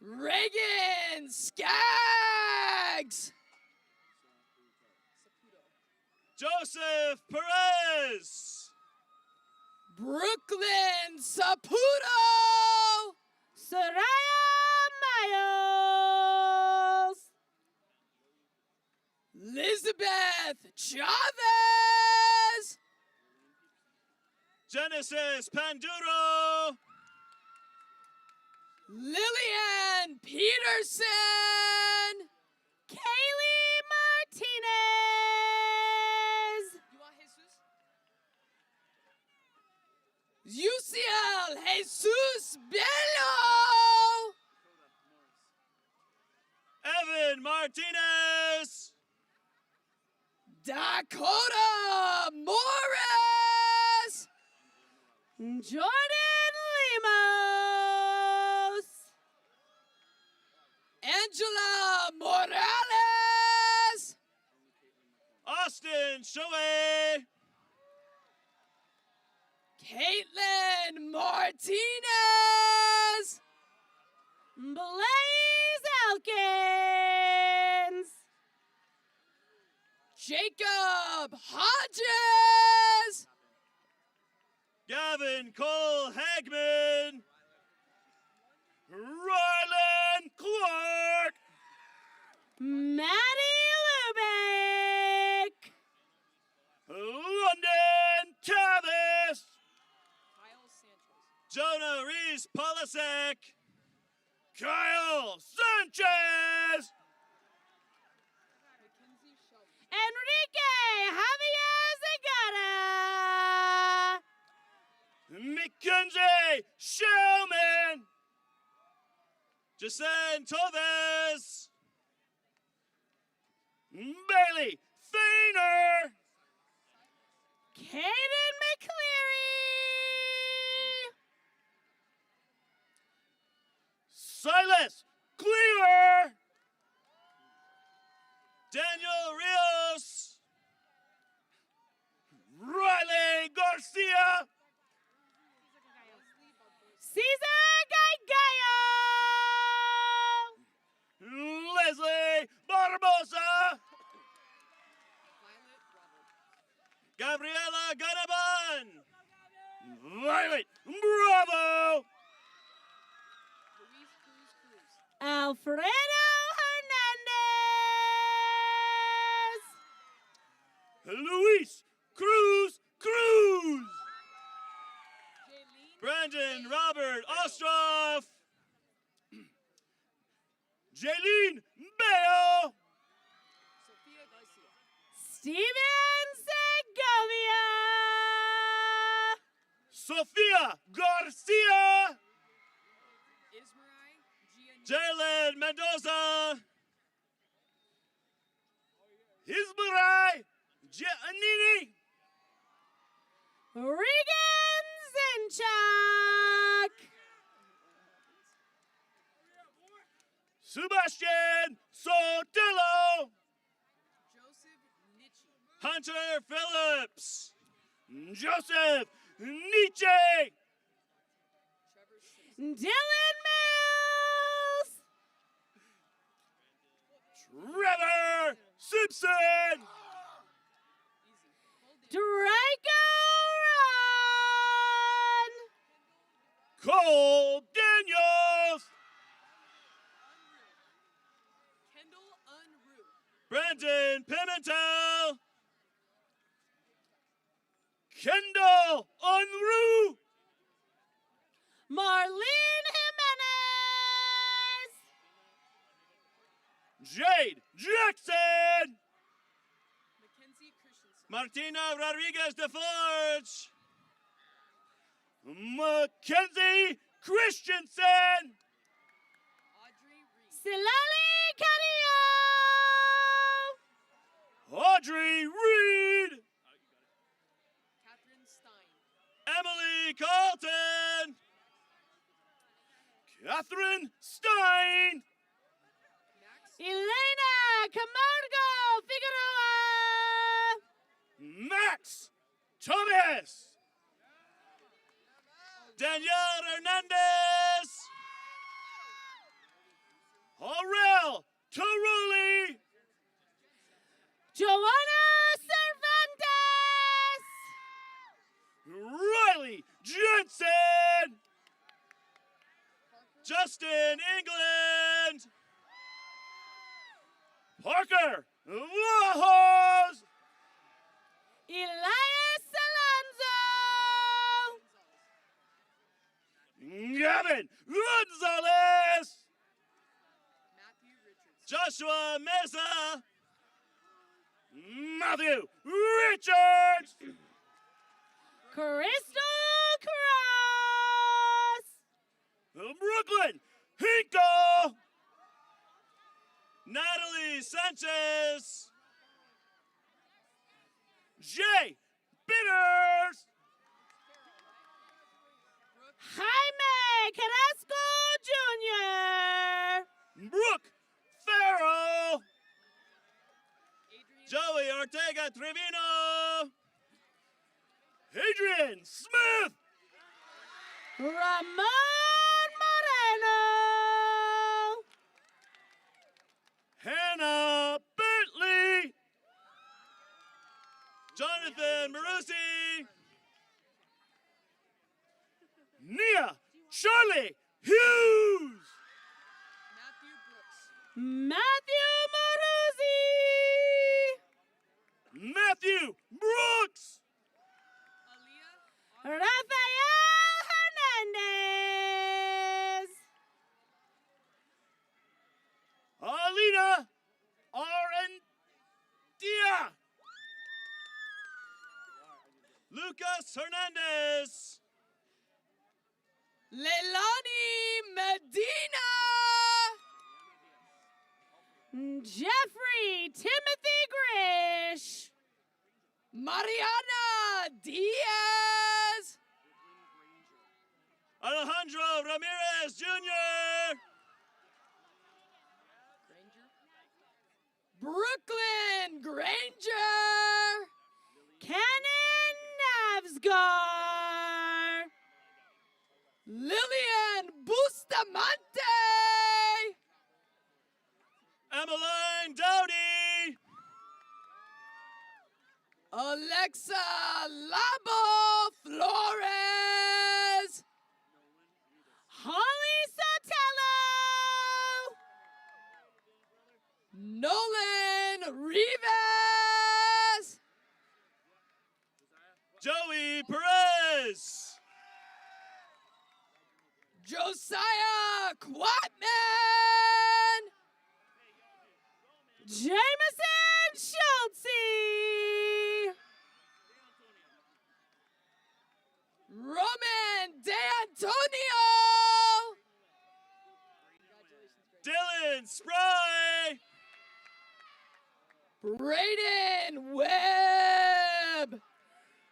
Reagan Skaggs. Joseph Perez. Brooklyn Saputo. Soraya Miles. Elizabeth Chavez. Genesis Panduro. Lillian Peterson. Kaylee Martinez. You want Jesus? UCL Jesus Bello. Evan Martinez. Dakota Morris. Jordan Lemos. Angela Morales. Austin Shoei. Caitlin Martinez. Blaze Elkins. Jacob Hodges. Gavin Cole Hagman. Rylan Clark. Maddie Lubick. London Tavis. Jonah Reese Polasek, Kyle Sanchez, Enrique Javier Zagata. Mackenzie Shellman, Jason Toves, Bailey Fainer, Caden McCleary. Silas Cleaver, Daniel Rios, Riley Garcia, Cesar Gaigayo. Leslie Barbosa, Gabriela Ganaban, Violet Bravo, Alfredo Hernandez. Luis Cruz Cruz, Brandon Robert Ostroff, Jaylene Bayo, Steven Segovia. Sofia Garcia, Jalen Mendoza, Ismarai Giannini, Regan Zinchak. Sebastian Sotelo, Hunter Phillips, Joseph Nietzsche, Dylan Mills. Trevor Simpson, Draco Ron. Cole Daniels, Brandon Pimentel, Kendall Unruh, Marlene Jimenez. Jade Jackson, Martina Rodriguez DeForge, Mackenzie Christensen, Silali Carillo. Audrey Reed, Emily Carlton, Catherine Stein, Elena Camargo Figueroa. Max Thomas, Danielle Hernandez, Aurel Taruli, Joanna Cervantes. Riley Jensen, Justin England, Parker Lajos, Elias Alonso. Gavin Gonzalez, Joshua Mesa, Matthew Richards, Crystal Cross. Brooklyn Hinkle, Natalie Sanchez, Jay Bitters, Jaime Carrasco Jr. Brooke Farrell, Joey Ortega Trevino, Adrian Smith, Ramon Moreno. Hannah Bentley, Jonathan Marusi, Nia Charlie Hughes, Matthew Moruzzi. Matthew Brooks, Rafael Hernandez. Hernandez. Leilani Medina. Jeffrey Timothy Grish. Mariana Diaz. Alejandro Ramirez Jr. Brooklyn Granger. Cannon Navsgar. Lillian Bustamante. Emmeline Dowdy. Alexa Labo Flores. Holly Sotelo. Nolan Rivas. Joey Perez. Josiah Quatman. Jameson Schultze. Roman D'Antonio. Dylan Spry. Braden Webb.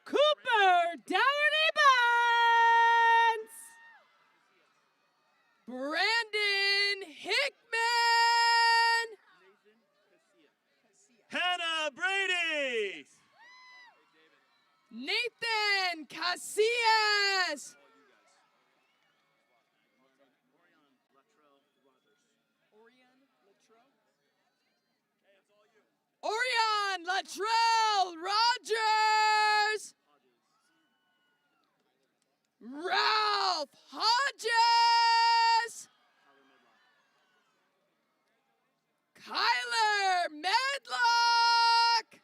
Cooper Dougherty Bonds. Brandon Hickman. Hannah Brady. Nathan Casillas. Orion Latrell Rogers. Ralph Hodges. Kyler Medlock.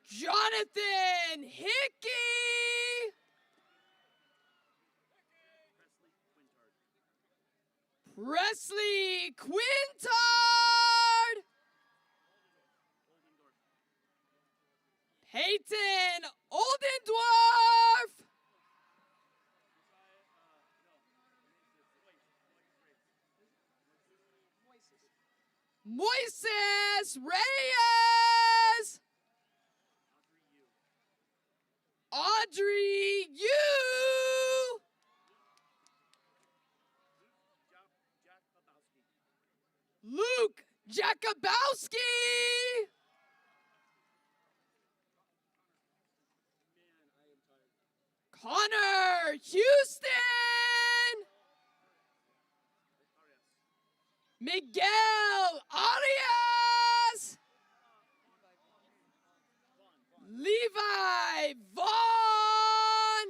Jonathan Hickey. Presley Quintard. Peyton Oldendorf. Moises Reyes. Audrey Yu. Luke Jakubowski. Connor Houston. Miguel Arias. Levi Vaughn.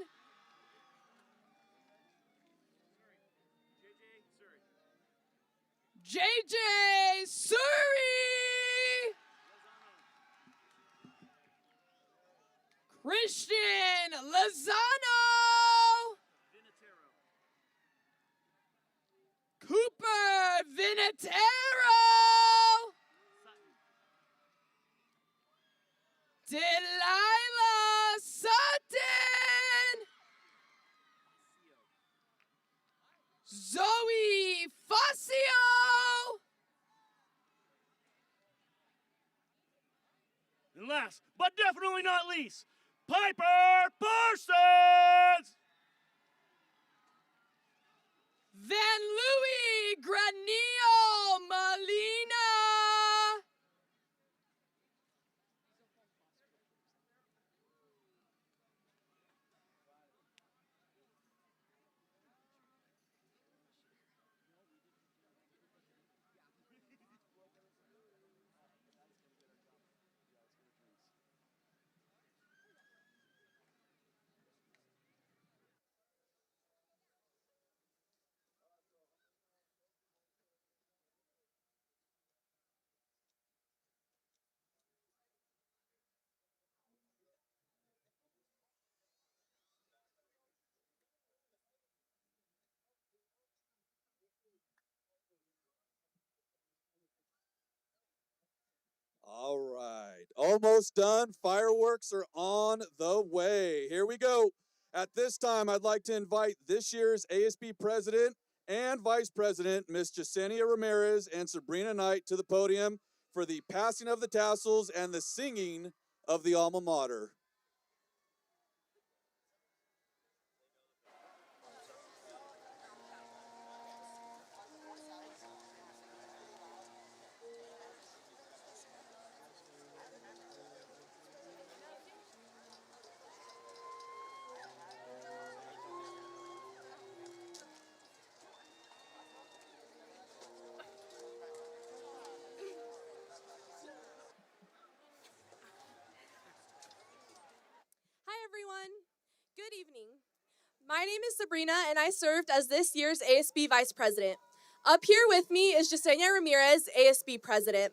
JJ Suri. Christian Lozano. Cooper Vinatero. Delilah Sutton. Zoe Facio. And last, but definitely not least, Piper Parsons. Van Louis Granillo Molina. All right, almost done. Fireworks are on the way. Here we go. At this time, I'd like to invite this year's ASB President and Vice President, Ms. Yesenia Ramirez and Sabrina Knight, to the podium for the passing of the tassels and the singing of the alma mater. Hi everyone, good evening. My name is Sabrina and I served as this year's ASB Vice President. Up here with me is Yesenia Ramirez, ASB President.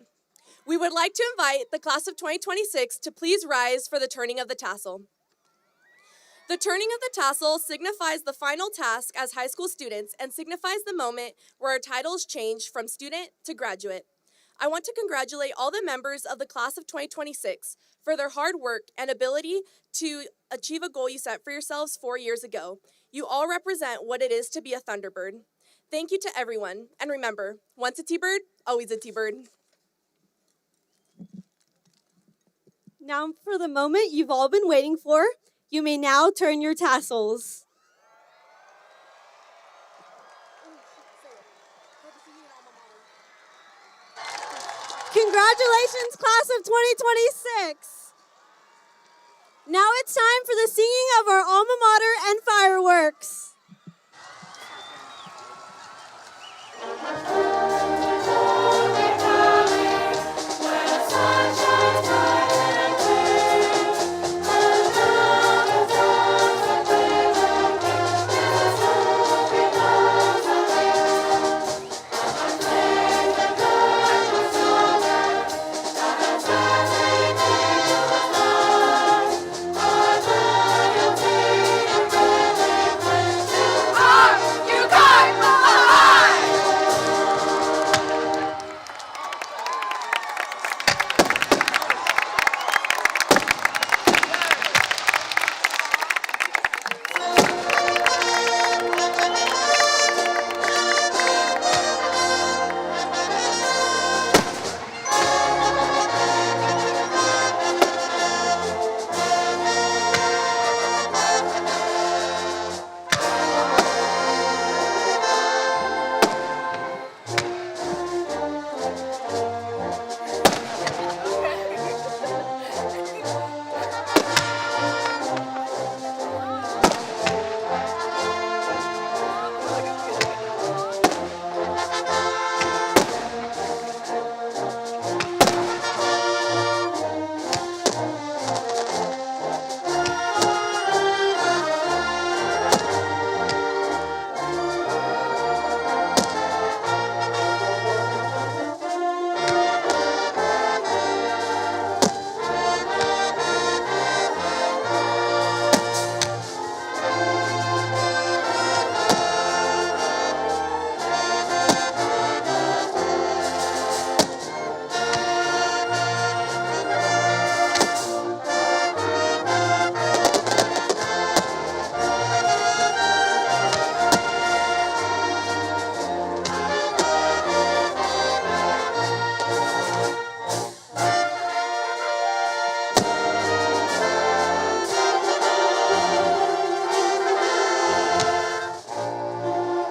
We would like to invite the class of 2026 to please rise for the turning of the tassel. The turning of the tassel signifies the final task as high school students and signifies the moment where our titles change from student to graduate. I want to congratulate all the members of the class of 2026 for their hard work and ability to achieve a goal you set for yourselves 4 years ago. You all represent what it is to be a Thunderbird. Thank you to everyone, and remember, once a T-Bird, always a T-Bird. Now for the moment you've all been waiting for, you may now turn your tassels. Congratulations, class of 2026. Now it's time for the singing of our alma mater and fireworks.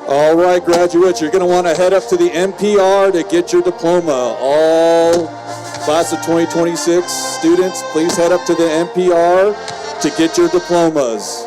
All right, graduates, you're going to want to head up to the NPR to get your diploma. All class of 2026 students, please head up to the NPR to get your diplomas.